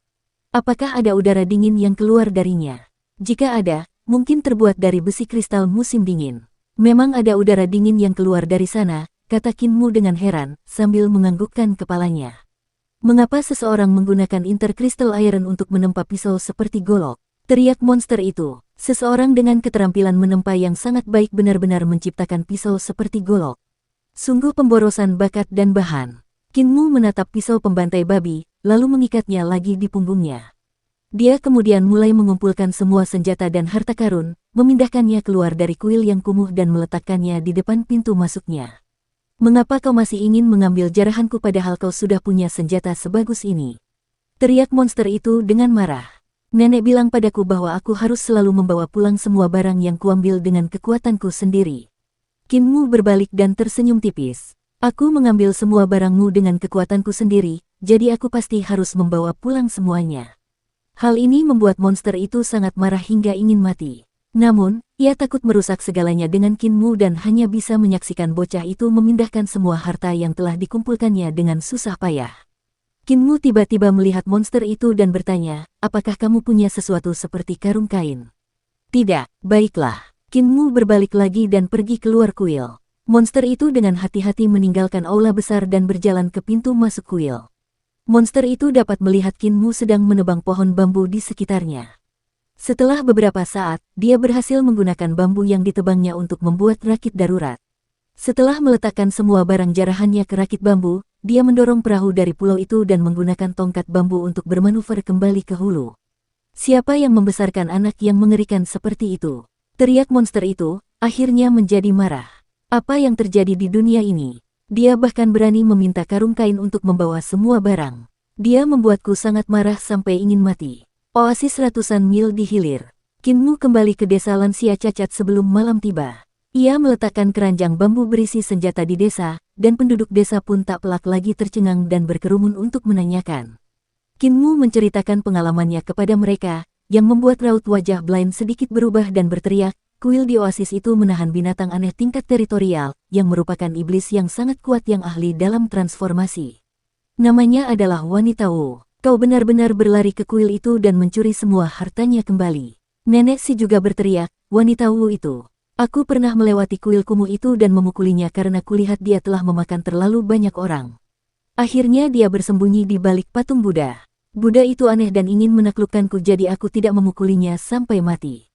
Apakah ada udara dingin yang keluar darinya? Jika ada, mungkin terbuat dari besi kristal musim dingin. Memang ada udara dingin yang keluar dari sana, kata Kinmu dengan heran, sambil menganggukkan kepalanya. Mengapa seseorang menggunakan intercrystal iron untuk menempa pisau seperti golok? Teriak monster itu. Seseorang dengan keterampilan menempa yang sangat baik benar-benar menciptakan pisau seperti golok. Sungguh pemborosan bakat dan bahan. Kinmu menatap pisau pembantai babi, lalu mengikatnya lagi di punggungnya. Dia kemudian mulai mengumpulkan semua senjata dan harta karun, memindahkannya keluar dari kuil yang kumuh dan meletakkannya di depan pintu masuknya. Mengapa kau masih ingin mengambil jarahanku padahal kau sudah punya senjata sebagus ini? Teriak monster itu dengan marah. Nenek bilang padaku bahwa aku harus selalu membawa pulang semua barang yang kuambil dengan kekuatanku sendiri. Kinmu berbalik dan tersenyum tipis. Aku mengambil semua barangmu dengan kekuatanku sendiri, jadi aku pasti harus membawa pulang semuanya. Hal ini membuat monster itu sangat marah hingga ingin mati. Namun, ia takut merusak segalanya dengan Kinmu dan hanya bisa menyaksikan bocah itu memindahkan semua harta yang telah dikumpulkannya dengan susah payah. Kinmu tiba-tiba melihat monster itu dan bertanya, apakah kamu punya sesuatu seperti karung kain? Tidak, baiklah. Kinmu berbalik lagi dan pergi keluar kuil. Monster itu dengan hati-hati meninggalkan aula besar dan berjalan ke pintu masuk kuil. Monster itu dapat melihat Kinmu sedang menebang pohon bambu di sekitarnya. Setelah beberapa saat, dia berhasil menggunakan bambu yang ditebangnya untuk membuat rakit darurat. Setelah meletakkan semua barang jarahannya ke rakit bambu, dia mendorong perahu dari pulau itu dan menggunakan tongkat bambu untuk bermanuver kembali ke hulu. Siapa yang membesarkan anak yang mengerikan seperti itu? Teriak monster itu, akhirnya menjadi marah. Apa yang terjadi di dunia ini? Dia bahkan berani meminta karung kain untuk membawa semua barang. Dia membuatku sangat marah sampai ingin mati. Oasis ratusan mil di hilir. Kinmu kembali ke desa lansia cacat sebelum malam tiba. Ia meletakkan keranjang bambu berisi senjata di desa, dan penduduk desa pun tak pelak lagi tercengang dan berkerumun untuk menanyakan. Kinmu menceritakan pengalamannya kepada mereka, yang membuat raut wajah Blind sedikit berubah dan berteriak. Kuil di oasis itu menahan binatang aneh tingkat teritorial, yang merupakan iblis yang sangat kuat yang ahli dalam transformasi. Namanya adalah Wanita Wu. Kau benar-benar berlari ke kuil itu dan mencuri semua hartanya kembali. Nenek Si juga berteriak, Wanita Wu itu. Aku pernah melewati kuil kumuh itu dan memukulinya karena kulihat dia telah memakan terlalu banyak orang. Akhirnya dia bersembunyi di balik patung Buddha. Buddha itu aneh dan ingin menaklukkanku, jadi aku tidak memukulinya sampai mati.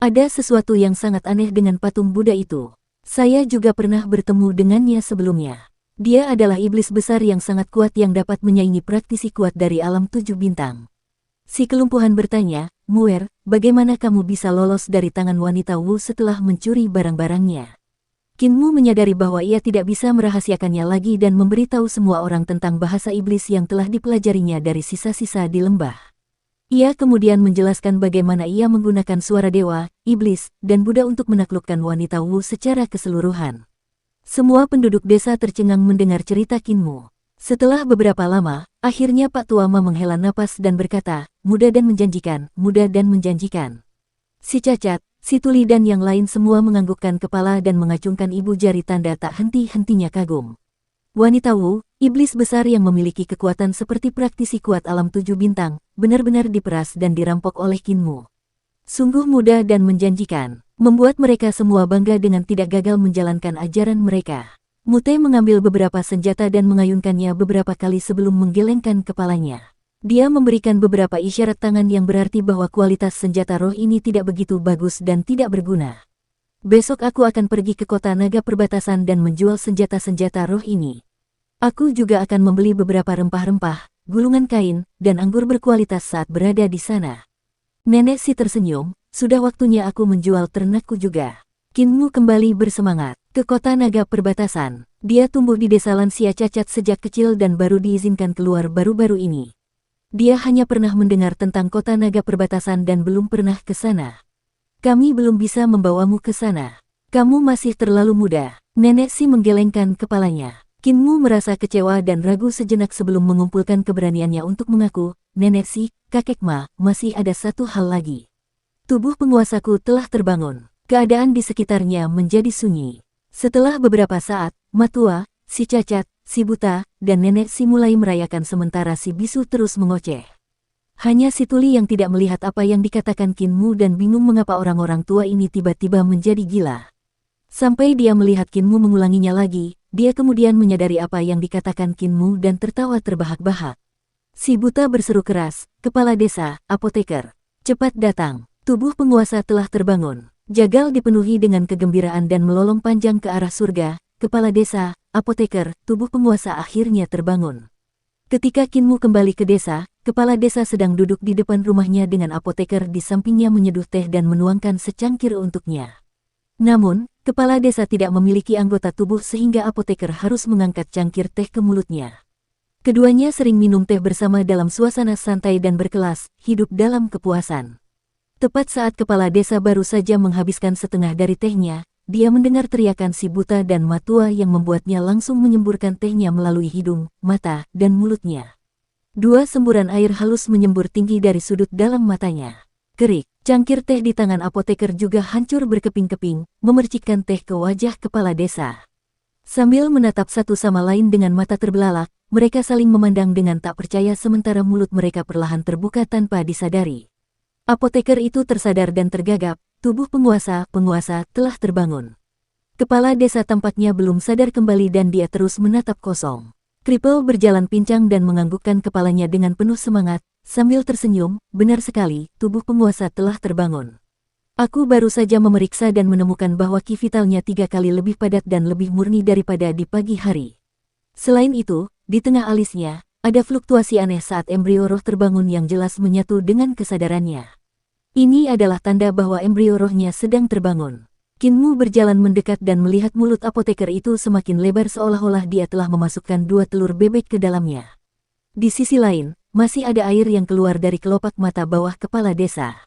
Ada sesuatu yang sangat aneh dengan patung Buddha itu. Saya juga pernah bertemu dengannya sebelumnya. Dia adalah iblis besar yang sangat kuat yang dapat menyaingi praktisi kuat dari alam 7 bintang. Si kelumpuhan bertanya, Muer, bagaimana kamu bisa lolos dari tangan Wanita Wu setelah mencuri barang-barangnya? Kinmu menyadari bahwa ia tidak bisa merahasiakannya lagi dan memberitahu semua orang tentang bahasa iblis yang telah dipelajarinya dari sisa-sisa di lembah. Ia kemudian menjelaskan bagaimana ia menggunakan suara dewa, iblis, dan Buddha untuk menaklukkan Wanita Wu secara keseluruhan. Semua penduduk desa tercengang mendengar cerita Kinmu. Setelah beberapa lama, akhirnya Pak Tuama menghela napas dan berkata, muda dan menjanjikan, muda dan menjanjikan. Si Cacat, si Tuli dan yang lain semua menganggukkan kepala dan mengacungkan ibu jari tanda tak henti-hentinya kagum. Wanita Wu, iblis besar yang memiliki kekuatan seperti praktisi kuat alam 7 bintang, benar-benar diperas dan dirampok oleh Kinmu. Sungguh muda dan menjanjikan, membuat mereka semua bangga dengan tidak gagal menjalankan ajaran mereka. Mute mengambil beberapa senjata dan mengayunkannya beberapa kali sebelum menggelengkan kepalanya. Dia memberikan beberapa isyarat tangan yang berarti bahwa kualitas senjata roh ini tidak begitu bagus dan tidak berguna. Besok aku akan pergi ke kota naga perbatasan dan menjual senjata-senjata roh ini. Aku juga akan membeli beberapa rempah-rempah, gulungan kain, dan anggur berkualitas saat berada di sana. Nenek Si tersenyum, sudah waktunya aku menjual ternakku juga. Kinmu kembali bersemangat. Ke kota naga perbatasan. Dia tumbuh di desa lansia cacat sejak kecil dan baru diizinkan keluar baru-baru ini. Dia hanya pernah mendengar tentang kota naga perbatasan dan belum pernah ke sana. Kami belum bisa membawamu ke sana. Kamu masih terlalu muda. Nenek Si menggelengkan kepalanya. Kinmu merasa kecewa dan ragu sejenak sebelum mengumpulkan keberaniannya untuk mengaku, Nenek Si, kakek Ma, masih ada satu hal lagi. Tubuh penguasaku telah terbangun. Keadaan di sekitarnya menjadi sunyi. Setelah beberapa saat, Matua, si Cacat, si Buta, dan Nenek Si mulai merayakan sementara si Bisu terus mengoceh. Hanya si Tuli yang tidak melihat apa yang dikatakan Kinmu dan bingung mengapa orang-orang tua ini tiba-tiba menjadi gila. Sampai dia melihat Kinmu mengulanginya lagi, dia kemudian menyadari apa yang dikatakan Kinmu dan tertawa terbahak-bahak. Si Buta berseru keras, kepala desa, apoteker, cepat datang. Tubuh penguasa telah terbangun. Jagal dipenuhi dengan kegembiraan dan melolong panjang ke arah surga. Kepala desa, apoteker, tubuh penguasa akhirnya terbangun. Ketika Kinmu kembali ke desa, kepala desa sedang duduk di depan rumahnya dengan apoteker di sampingnya menyeduh teh dan menuangkan secangkir untuknya. Namun, kepala desa tidak memiliki anggota tubuh sehingga apoteker harus mengangkat cangkir teh ke mulutnya. Keduanya sering minum teh bersama dalam suasana santai dan berkelas, hidup dalam kepuasan. Tepat saat kepala desa baru saja menghabiskan setengah dari tehnya, dia mendengar teriakan si Buta dan Matua yang membuatnya langsung menyemburkan tehnya melalui hidung, mata, dan mulutnya. Dua semburan air halus menyembur tinggi dari sudut dalam matanya. Kerik, cangkir teh di tangan apoteker juga hancur berkeping-keping, memercikkan teh ke wajah kepala desa. Sambil menatap satu sama lain dengan mata terbelalak, mereka saling memandang dengan tak percaya sementara mulut mereka perlahan terbuka tanpa disadari. Apoteker itu tersadar dan tergagap, tubuh penguasa telah terbangun. Kepala desa tampaknya belum sadar kembali dan dia terus menatap kosong. Kripel berjalan pincang dan menganggukkan kepalanya dengan penuh semangat, sambil tersenyum, benar sekali, tubuh penguasa telah terbangun. Aku baru saja memeriksa dan menemukan bahwa ki vitalnya 3 kali lebih padat dan lebih murni daripada di pagi hari. Selain itu, di tengah alisnya, ada fluktuasi aneh saat embrio roh terbangun yang jelas menyatu dengan kesadarannya. Ini adalah tanda bahwa embrio rohnya sedang terbangun. Kinmu berjalan mendekat dan melihat mulut apoteker itu semakin lebar seolah-olah dia telah memasukkan 2 telur bebek ke dalamnya. Di sisi lain, masih ada air yang keluar dari kelopak mata bawah kepala desa.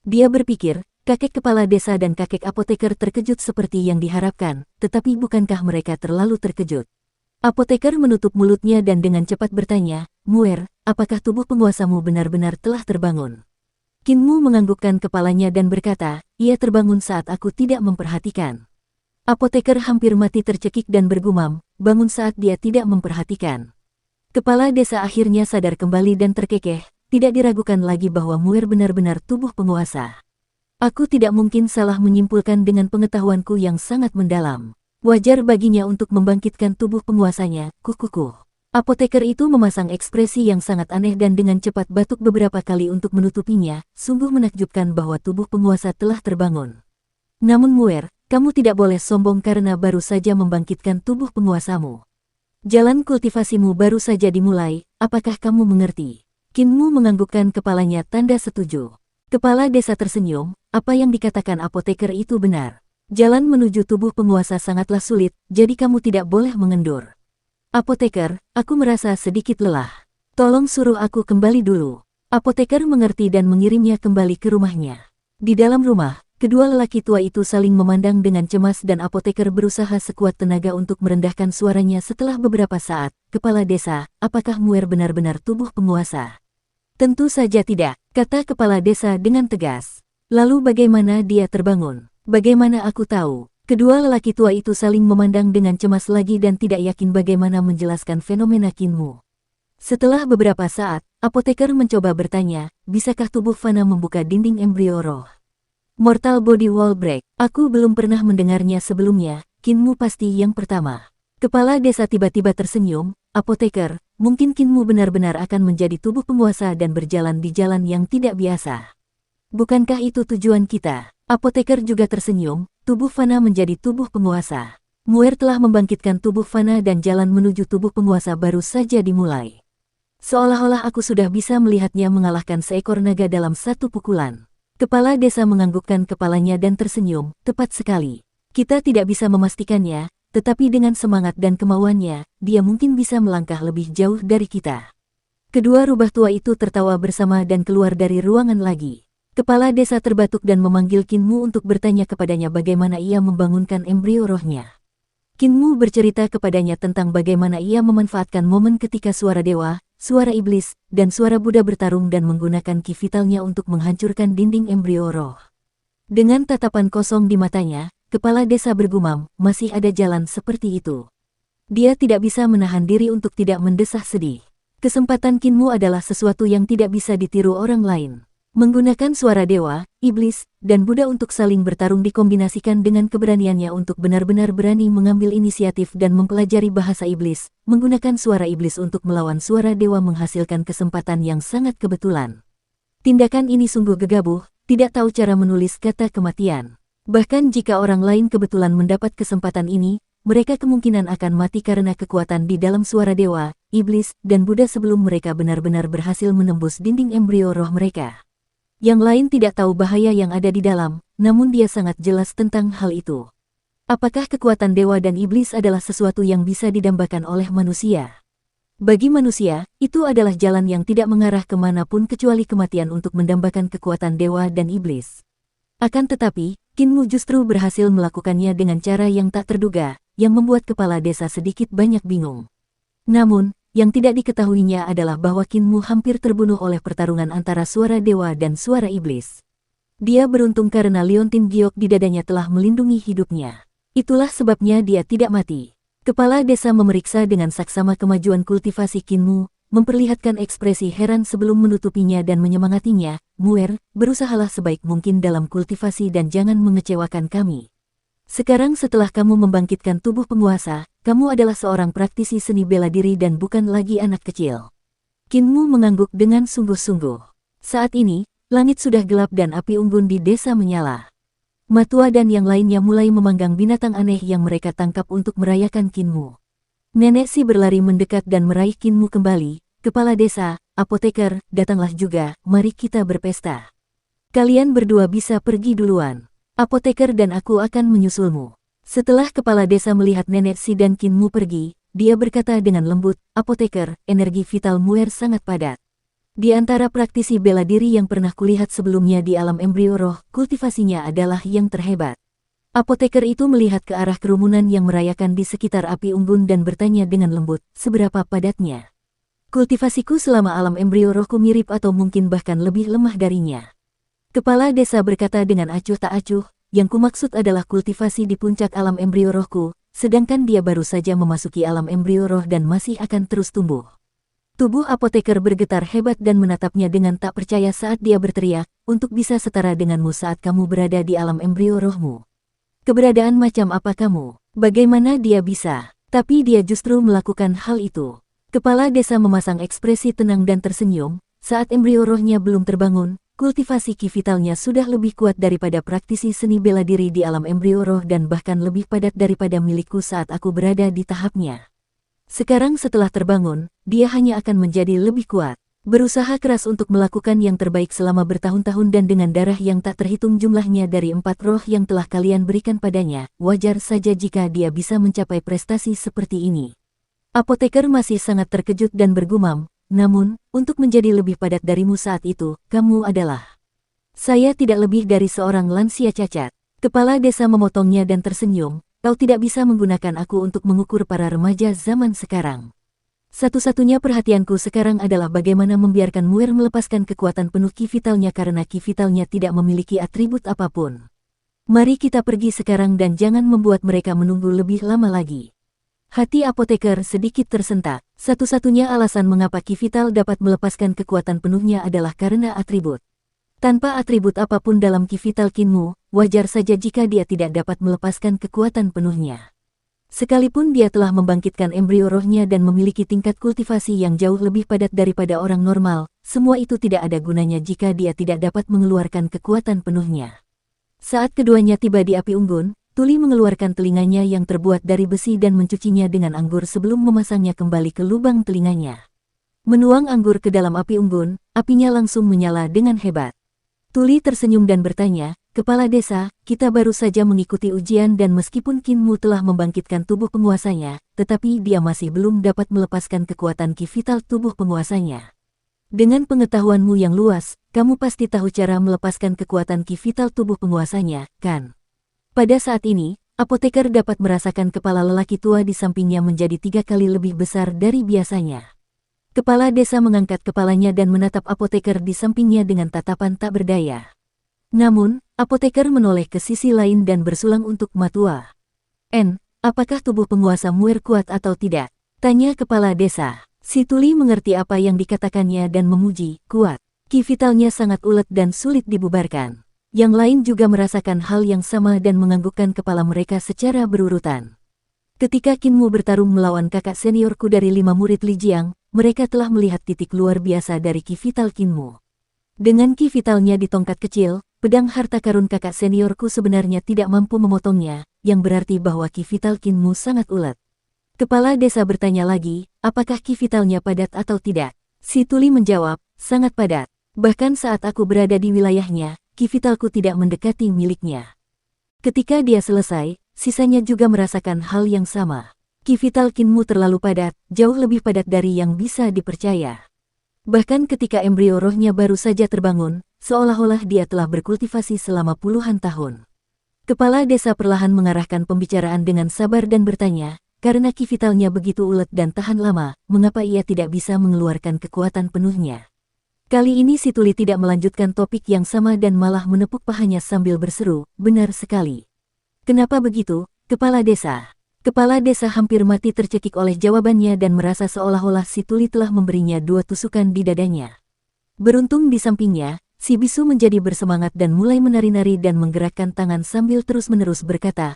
Dia berpikir, kakek kepala desa dan kakek apoteker terkejut seperti yang diharapkan, tetapi bukankah mereka terlalu terkejut? Apoteker menutup mulutnya dan dengan cepat bertanya, "Muer, apakah tubuh penguasamu benar-benar telah terbangun?" Kinmu menganggukkan kepalanya dan berkata, "Ia terbangun saat aku tidak memperhatikan." Apoteker hampir mati tercekik dan bergumam, bangun saat dia tidak memperhatikan. Kepala desa akhirnya sadar kembali dan terkekeh, tidak diragukan lagi bahwa Muer benar-benar tubuh penguasa. Aku tidak mungkin salah menyimpulkan dengan pengetahuanku yang sangat mendalam. Wajar baginya untuk membangkitkan tubuh penguasanya, kukuku. Apoteker itu memasang ekspresi yang sangat aneh dan dengan cepat batuk beberapa kali untuk menutupinya, sungguh menakjubkan bahwa tubuh penguasa telah terbangun. Namun Muer, kamu tidak boleh sombong karena baru saja membangkitkan tubuh penguasamu. Jalan kultivasimu baru saja dimulai, apakah kamu mengerti? Kinmu menganggukkan kepalanya tanda setuju. Kepala desa tersenyum, apa yang dikatakan apoteker itu benar. Jalan menuju tubuh penguasa sangatlah sulit, jadi kamu tidak boleh mengendur. Apoteker, aku merasa sedikit lelah. Tolong suruh aku kembali dulu. Apoteker mengerti dan mengirimnya kembali ke rumahnya. Di dalam rumah, kedua lelaki tua itu saling memandang dengan cemas dan apoteker berusaha sekuat tenaga untuk merendahkan suaranya setelah beberapa saat. Kepala desa, apakah Muer benar-benar tubuh penguasa? Tentu saja tidak, kata kepala desa dengan tegas. Lalu bagaimana dia terbangun? Bagaimana aku tahu? Kedua lelaki tua itu saling memandang dengan cemas lagi dan tidak yakin bagaimana menjelaskan fenomena Kinmu. Setelah beberapa saat, apoteker mencoba bertanya, bisakah tubuh Fana membuka dinding embrio roh? Mortal Body Wall Break, aku belum pernah mendengarnya sebelumnya, Kinmu pasti yang pertama. Kepala desa tiba-tiba tersenyum, apoteker, mungkin Kinmu benar-benar akan menjadi tubuh penguasa dan berjalan di jalan yang tidak biasa. Bukankah itu tujuan kita? Apoteker juga tersenyum, tubuh Fana menjadi tubuh penguasa. Muer telah membangkitkan tubuh Fana dan jalan menuju tubuh penguasa baru saja dimulai. Seolah-olah aku sudah bisa melihatnya mengalahkan seekor naga dalam satu pukulan. Kepala desa menganggukkan kepalanya dan tersenyum, tepat sekali. Kita tidak bisa memastikannya, tetapi dengan semangat dan kemauannya, dia mungkin bisa melangkah lebih jauh dari kita. Kedua rubah tua itu tertawa bersama dan keluar dari ruangan lagi. Kepala desa terbatuk dan memanggil Kinmu untuk bertanya kepadanya bagaimana ia membangunkan embrio rohnya. Kinmu bercerita kepadanya tentang bagaimana ia memanfaatkan momen ketika suara dewa, suara iblis, dan suara Buddha bertarung dan menggunakan ki vitalnya untuk menghancurkan dinding embrio roh. Dengan tatapan kosong di matanya, kepala desa bergumam, masih ada jalan seperti itu. Dia tidak bisa menahan diri untuk tidak mendesah sedih. Kesempatan Kinmu adalah sesuatu yang tidak bisa ditiru orang lain. Menggunakan suara dewa, iblis, dan Buddha untuk saling bertarung dikombinasikan dengan keberaniannya untuk benar-benar berani mengambil inisiatif dan mempelajari bahasa iblis, menggunakan suara iblis untuk melawan suara dewa menghasilkan kesempatan yang sangat kebetulan. Tindakan ini sungguh gegabah, tidak tahu cara menulis kata kematian. Bahkan jika orang lain kebetulan mendapat kesempatan ini, mereka kemungkinan akan mati karena kekuatan di dalam suara dewa, iblis, dan Buddha sebelum mereka benar-benar berhasil menembus dinding embrio roh mereka. Yang lain tidak tahu bahaya yang ada di dalam, namun dia sangat jelas tentang hal itu. Apakah kekuatan dewa dan iblis adalah sesuatu yang bisa didambakan oleh manusia? Bagi manusia, itu adalah jalan yang tidak mengarah kemanapun kecuali kematian untuk mendambakan kekuatan dewa dan iblis. Akan tetapi, Kinmu justru berhasil melakukannya dengan cara yang tak terduga, yang membuat kepala desa sedikit banyak bingung. Namun, yang tidak diketahuinya adalah bahwa Kinmu hampir terbunuh oleh pertarungan antara suara dewa dan suara iblis. Dia beruntung karena liontin giok di dadanya telah melindungi hidupnya. Itulah sebabnya dia tidak mati. Kepala desa memeriksa dengan saksama kemajuan kultivasi Kinmu, memperlihatkan ekspresi heran sebelum menutupinya dan menyemangatinya, Muer, berusahalah sebaik mungkin dalam kultivasi dan jangan mengecewakan kami. Sekarang setelah kamu membangkitkan tubuh penguasa, kamu adalah seorang praktisi seni bela diri dan bukan lagi anak kecil. Kinmu mengangguk dengan sungguh-sungguh. Saat ini, langit sudah gelap dan api unggun di desa menyala. Matua dan yang lainnya mulai memanggang binatang aneh yang mereka tangkap untuk merayakan Kinmu. Nenek Si berlari mendekat dan meraih Kinmu kembali. Kepala desa, apoteker, datanglah juga, mari kita berpesta. Kalian berdua bisa pergi duluan. Apoteker dan aku akan menyusulmu. Setelah kepala desa melihat nenek Si dan Kinmu pergi, dia berkata dengan lembut, Apoteker, energi vital Muer sangat padat. Di antara praktisi bela diri yang pernah kulihat sebelumnya di alam embrio roh, kultivasinya adalah yang terhebat. Apoteker itu melihat ke arah kerumunan yang merayakan di sekitar api unggun dan bertanya dengan lembut, seberapa padatnya? Kultivasiku selama alam embrio rohku mirip atau mungkin bahkan lebih lemah darinya. Kepala desa berkata dengan acuh tak acuh, yang kumaksud adalah kultivasi di puncak alam embrio rohku, sedangkan dia baru saja memasuki alam embrio roh dan masih akan terus tumbuh. Tubuh apoteker bergetar hebat dan menatapnya dengan tak percaya saat dia berteriak, untuk bisa setara denganmu saat kamu berada di alam embrio rohmu. Keberadaan macam apa kamu? Bagaimana dia bisa? Tapi dia justru melakukan hal itu. Kepala desa memasang ekspresi tenang dan tersenyum, saat embrio rohnya belum terbangun, kultivasi ki vitalnya sudah lebih kuat daripada praktisi seni bela diri di alam embrio roh dan bahkan lebih padat daripada milikku saat aku berada di tahapnya. Sekarang setelah terbangun, dia hanya akan menjadi lebih kuat. Berusaha keras untuk melakukan yang terbaik selama bertahun-tahun dan dengan darah yang tak terhitung jumlahnya dari 4 roh yang telah kalian berikan padanya, wajar saja jika dia bisa mencapai prestasi seperti ini. Apoteker masih sangat terkejut dan bergumam, namun, untuk menjadi lebih padat darimu saat itu, kamu adalah... Saya tidak lebih dari seorang lansia cacat. Kepala desa memotongnya dan tersenyum, kau tidak bisa menggunakan aku untuk mengukur para remaja zaman sekarang. Satu-satunya perhatianku sekarang adalah bagaimana membiarkan Muir melepaskan kekuatan penuh ki vitalnya karena ki vitalnya tidak memiliki atribut apapun. Mari kita pergi sekarang dan jangan membuat mereka menunggu lebih lama lagi. Hati apoteker sedikit tersentak. Satu-satunya alasan mengapa ki vital dapat melepaskan kekuatan penuhnya adalah karena atribut. Tanpa atribut apapun dalam ki vital Kinmu, wajar saja jika dia tidak dapat melepaskan kekuatan penuhnya. Sekalipun dia telah membangkitkan embrio rohnya dan memiliki tingkat kultivasi yang jauh lebih padat daripada orang normal, semua itu tidak ada gunanya jika dia tidak dapat mengeluarkan kekuatan penuhnya. Saat keduanya tiba di api unggun, Tuli mengeluarkan telinganya yang terbuat dari besi dan mencucinya dengan anggur sebelum memasangnya kembali ke lubang telinganya. Menuang anggur ke dalam api unggun, apinya langsung menyala dengan hebat. Tuli tersenyum dan bertanya, Kepala desa, kita baru saja mengikuti ujian dan meskipun Kinmu telah membangkitkan tubuh penguasanya, tetapi dia masih belum dapat melepaskan kekuatan ki vital tubuh penguasanya. Dengan pengetahuanmu yang luas, kamu pasti tahu cara melepaskan kekuatan ki vital tubuh penguasanya, kan? Pada saat ini, apoteker dapat merasakan kepala lelaki tua di sampingnya menjadi 3 kali lebih besar dari biasanya. Kepala desa mengangkat kepalanya dan menatap apoteker di sampingnya dengan tatapan tak berdaya. Namun, apoteker menoleh ke sisi lain dan bersulang untuk matua. Apakah tubuh penguasa Muir kuat atau tidak? Tanya kepala desa. Si Tuli mengerti apa yang dikatakannya dan memuji, kuat. Ki vitalnya sangat ulet dan sulit dibubarkan. Yang lain juga merasakan hal yang sama dan menganggukkan kepala mereka secara berurutan. Ketika Kinmu bertarung melawan kakak seniorku dari 5 murid Li Jiang, mereka telah melihat titik luar biasa dari ki vital Kinmu. Dengan ki vitalnya di tongkat kecil, pedang harta karun kakak seniorku sebenarnya tidak mampu memotongnya, yang berarti bahwa ki vital Kinmu sangat ulet. Kepala desa bertanya lagi, apakah ki vitalnya padat atau tidak? Si Tuli menjawab, sangat padat. Bahkan saat aku berada di wilayahnya, ki vitalku tidak mendekati miliknya. Ketika dia selesai, sisanya juga merasakan hal yang sama. Ki vital Kinmu terlalu padat, jauh lebih padat dari yang bisa dipercaya. Bahkan ketika embrio rohnya baru saja terbangun, seolah-olah dia telah berkultivasi selama puluhan tahun. Kepala desa perlahan mengarahkan pembicaraan dengan sabar dan bertanya, karena ki vitalnya begitu ulet dan tahan lama, mengapa ia tidak bisa mengeluarkan kekuatan penuhnya? Kali ini si Tuli tidak melanjutkan topik yang sama dan malah menepuk pahanya sambil berseru, benar sekali. Kenapa begitu, kepala desa? Kepala desa hampir mati tercekik oleh jawabannya dan merasa seolah-olah si Tuli telah memberinya 2 tusukan di dadanya. Beruntung di sampingnya, si bisu menjadi bersemangat dan mulai menari-nari dan menggerakkan tangan sambil terus-menerus berkata,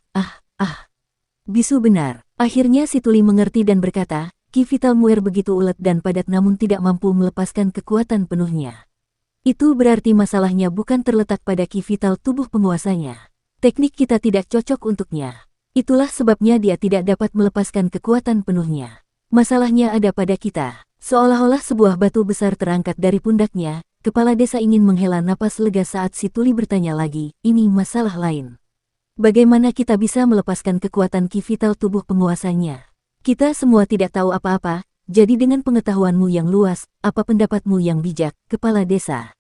bisu benar. Akhirnya si Tuli mengerti dan berkata, ki vital Muir begitu ulet dan padat namun tidak mampu melepaskan kekuatan penuhnya. Itu berarti masalahnya bukan terletak pada ki vital tubuh penguasanya. Teknik kita tidak cocok untuknya. Itulah sebabnya dia tidak dapat melepaskan kekuatan penuhnya. Masalahnya ada pada kita. Seolah-olah sebuah batu besar terangkat dari pundaknya, kepala desa ingin menghela napas lega saat si Tuli bertanya lagi, ini masalah lain. Bagaimana kita bisa melepaskan kekuatan ki vital tubuh penguasanya? Kita semua tidak tahu apa-apa, jadi dengan pengetahuanmu yang luas, apa pendapatmu yang bijak, kepala desa?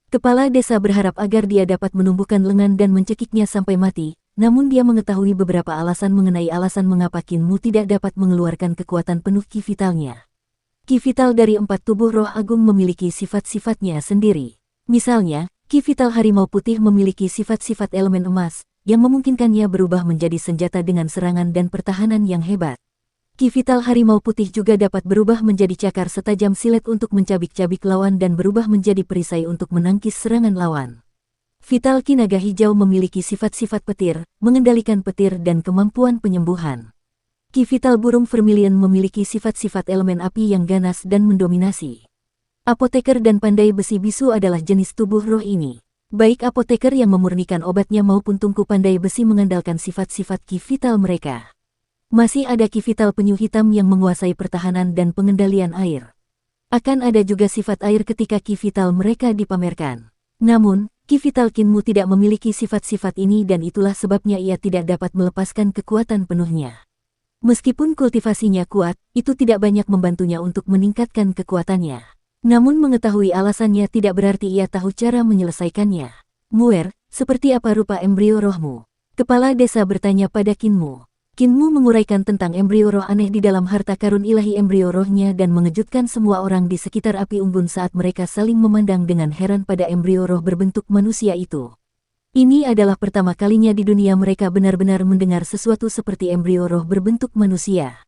Kepala desa berharap agar dia dapat menumbuhkan lengan dan mencekiknya sampai mati, namun dia mengetahui beberapa alasan mengenai alasan mengapa Kinmu tidak dapat mengeluarkan kekuatan penuh ki vitalnya. Ki vital dari 4 tubuh roh agung memiliki sifat-sifatnya sendiri. Misalnya, ki vital harimau putih memiliki sifat-sifat elemen emas, yang memungkinkannya berubah menjadi senjata dengan serangan dan pertahanan yang hebat. Ki vital harimau putih juga dapat berubah menjadi cakar setajam silet untuk mencabik-cabik lawan dan berubah menjadi perisai untuk menangkis serangan lawan. Vital ki naga hijau memiliki sifat-sifat petir, mengendalikan petir dan kemampuan penyembuhan. Ki vital burung vermilion memiliki sifat-sifat elemen api yang ganas dan mendominasi. Apoteker dan pandai besi bisu adalah jenis tubuh roh ini. Baik apoteker yang memurnikan obatnya maupun tungku pandai besi mengandalkan sifat-sifat ki vital mereka. Masih ada ki vital penyu hitam yang menguasai pertahanan dan pengendalian air. Akan ada juga sifat air ketika ki vital mereka dipamerkan. Namun, ki vital Kinmu tidak memiliki sifat-sifat ini dan itulah sebabnya ia tidak dapat melepaskan kekuatan penuhnya. Meskipun kultivasinya kuat, itu tidak banyak membantunya untuk meningkatkan kekuatannya. Namun mengetahui alasannya tidak berarti ia tahu cara menyelesaikannya. Muer, seperti apa rupa embrio rohmu? Kepala desa bertanya pada Kinmu. Kinmu menguraikan tentang embrio roh aneh di dalam harta karun ilahi embrio rohnya dan mengejutkan semua orang di sekitar api unggun saat mereka saling memandang dengan heran pada embrio roh berbentuk manusia itu. Ini adalah pertama kalinya di dunia mereka benar-benar mendengar sesuatu seperti embrio roh berbentuk manusia.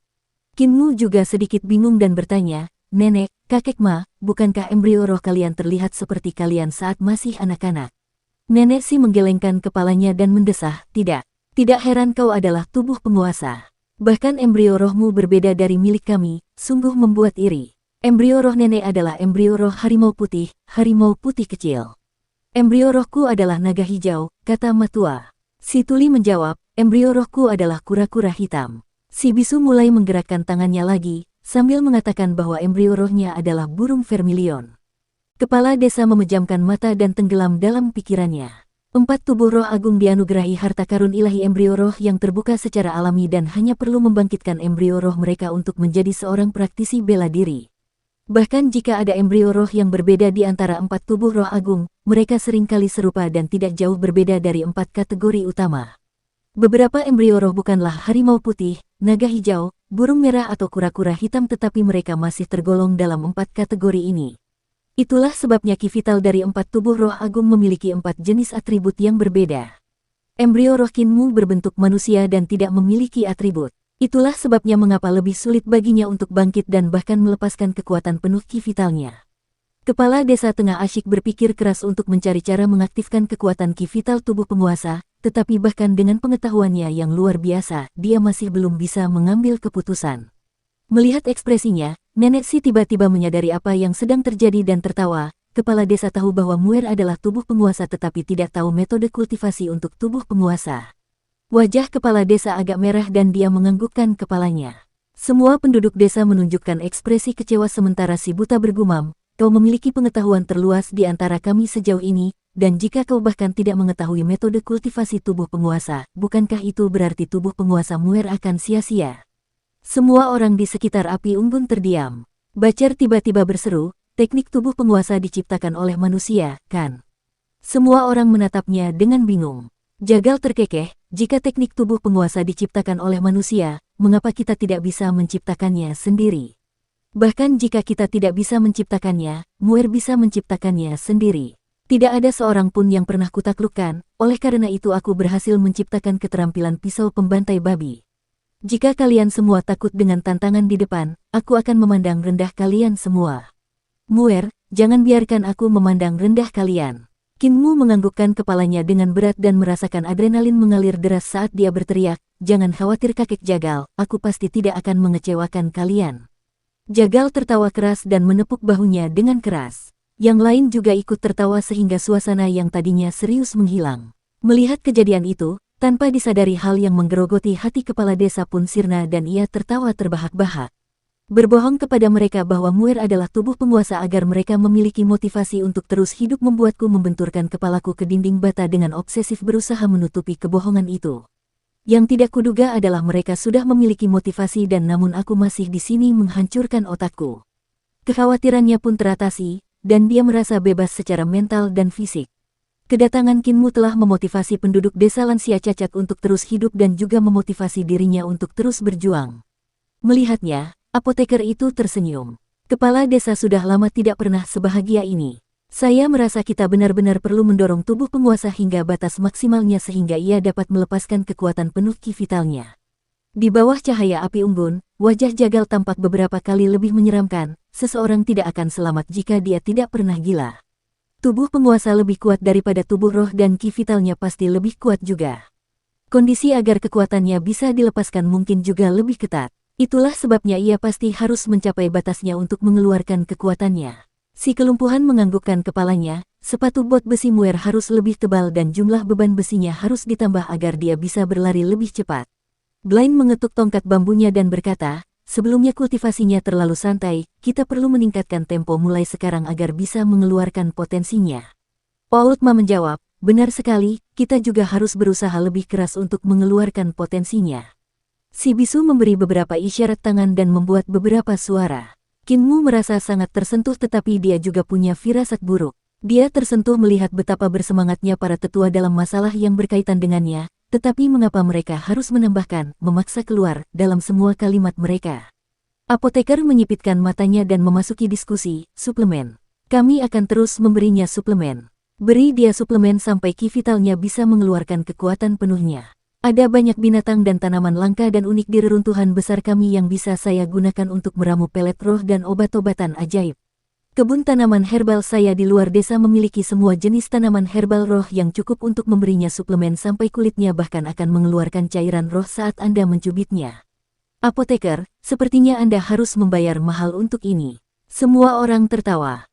Kinmu juga sedikit bingung dan bertanya, Nenek, kakek Ma, bukankah embrio roh kalian terlihat seperti kalian saat masih anak-anak? Nenek si menggelengkan kepalanya dan mendesah, tidak. Tidak heran kau adalah tubuh penguasa. Bahkan embrio rohmu berbeda dari milik kami, sungguh membuat iri. Embrio roh nenek adalah embrio roh harimau putih kecil. Embrio rohku adalah naga hijau, kata Matua. Si Tuli menjawab, embrio rohku adalah kura-kura hitam. Si bisu mulai menggerakkan tangannya lagi, sambil mengatakan bahwa embrio rohnya adalah burung vermilion. Kepala desa memejamkan mata dan tenggelam dalam pikirannya. 4 tubuh roh agung dianugerahi harta karun ilahi embrio roh yang terbuka secara alami dan hanya perlu membangkitkan embrio roh mereka untuk menjadi seorang praktisi bela diri. Bahkan jika ada embrio roh yang berbeda di antara 4 tubuh roh agung, mereka seringkali serupa dan tidak jauh berbeda dari 4 kategori utama. Beberapa embrio roh bukanlah harimau putih, naga hijau, burung merah atau kura-kura hitam tetapi mereka masih tergolong dalam 4 kategori ini. Itulah sebabnya ki vital dari 4 tubuh roh agung memiliki 4 jenis atribut yang berbeda. Embrio roh Kinmu berbentuk manusia dan tidak memiliki atribut. Itulah sebabnya mengapa lebih sulit baginya untuk bangkit dan bahkan melepaskan kekuatan penuh ki vitalnya. Kepala desa tengah asyik berpikir keras untuk mencari cara mengaktifkan kekuatan ki vital tubuh penguasa, tetapi bahkan dengan pengetahuannya yang luar biasa, dia masih belum bisa mengambil keputusan. Melihat ekspresinya, Nenek Si tiba-tiba menyadari apa yang sedang terjadi dan tertawa. Kepala desa tahu bahwa Muer adalah tubuh penguasa tetapi tidak tahu metode kultivasi untuk tubuh penguasa. Wajah kepala desa agak merah dan dia menganggukkan kepalanya. Semua penduduk desa menunjukkan ekspresi kecewa sementara si buta bergumam, kau memiliki pengetahuan terluas di antara kami sejauh ini, dan jika kau bahkan tidak mengetahui metode kultivasi tubuh penguasa, bukankah itu berarti tubuh penguasa Muer akan sia-sia? Semua orang di sekitar api unggun terdiam. Bacer tiba-tiba berseru, teknik tubuh penguasa diciptakan oleh manusia, kan? Semua orang menatapnya dengan bingung. Jagal terkekeh, jika teknik tubuh penguasa diciptakan oleh manusia, mengapa kita tidak bisa menciptakannya sendiri? Bahkan jika kita tidak bisa menciptakannya, Muer bisa menciptakannya sendiri. Tidak ada seorang pun yang pernah kutaklukkan, oleh karena itu aku berhasil menciptakan keterampilan pisau pembantai babi. Jika kalian semua takut dengan tantangan di depan, aku akan memandang rendah kalian semua. Muer, jangan biarkan aku memandang rendah kalian. Kinmu menganggukkan kepalanya dengan berat dan merasakan adrenalin mengalir deras saat dia berteriak, jangan khawatir kakek Jagal, aku pasti tidak akan mengecewakan kalian. Jagal tertawa keras dan menepuk bahunya dengan keras. Yang lain juga ikut tertawa sehingga suasana yang tadinya serius menghilang. Melihat kejadian itu, tanpa disadari hal yang menggerogoti hati kepala desa pun sirna dan ia tertawa terbahak-bahak. Berbohong kepada mereka bahwa Muir adalah tubuh penguasa agar mereka memiliki motivasi untuk terus hidup membuatku membenturkan kepalaku ke dinding bata dengan obsesif berusaha menutupi kebohongan itu. Yang tidak kuduga adalah mereka sudah memiliki motivasi dan namun aku masih di sini menghancurkan otakku. Kekhawatirannya pun teratasi, dan dia merasa bebas secara mental dan fisik. Kedatangan Kinmu telah memotivasi penduduk desa lansia cacat untuk terus hidup dan juga memotivasi dirinya untuk terus berjuang. Melihatnya, apoteker itu tersenyum. Kepala desa sudah lama tidak pernah sebahagia ini. Saya merasa kita benar-benar perlu mendorong tubuh penguasa hingga batas maksimalnya sehingga ia dapat melepaskan kekuatan penuh ki vitalnya. Di bawah cahaya api unggun, wajah Jagal tampak beberapa kali lebih menyeramkan. Seseorang tidak akan selamat jika dia tidak pernah gila. Tubuh penguasa lebih kuat daripada tubuh roh dan ki vitalnya pasti lebih kuat juga. Kondisi agar kekuatannya bisa dilepaskan mungkin juga lebih ketat. Itulah sebabnya ia pasti harus mencapai batasnya untuk mengeluarkan kekuatannya. Si kelumpuhan menganggukkan kepalanya, sepatu bot besi Muir harus lebih tebal dan jumlah beban besinya harus ditambah agar dia bisa berlari lebih cepat. Blind mengetuk tongkat bambunya dan berkata, sebelumnya kultivasinya terlalu santai, kita perlu meningkatkan tempo mulai sekarang agar bisa mengeluarkan potensinya. Paultma menjawab, benar sekali, kita juga harus berusaha lebih keras untuk mengeluarkan potensinya. Si bisu memberi beberapa isyarat tangan dan membuat beberapa suara. Kinmu merasa sangat tersentuh tetapi dia juga punya firasat buruk. Dia tersentuh melihat betapa bersemangatnya para tetua dalam masalah yang berkaitan dengannya, tetapi mengapa mereka harus menambahkan, memaksa keluar, dalam semua kalimat mereka. Apoteker menyipitkan matanya dan memasuki diskusi, suplemen. Kami akan terus memberinya suplemen. Beri dia suplemen sampai ki vitalnya bisa mengeluarkan kekuatan penuhnya. Ada banyak binatang dan tanaman langka dan unik di reruntuhan besar kami yang bisa saya gunakan untuk meramu pelet roh dan obat-obatan ajaib. Kebun tanaman herbal saya di luar desa memiliki semua jenis tanaman herbal roh yang cukup untuk memberinya suplemen sampai kulitnya bahkan akan mengeluarkan cairan roh saat Anda mencubitnya. Apoteker, sepertinya Anda harus membayar mahal untuk ini. Semua orang tertawa.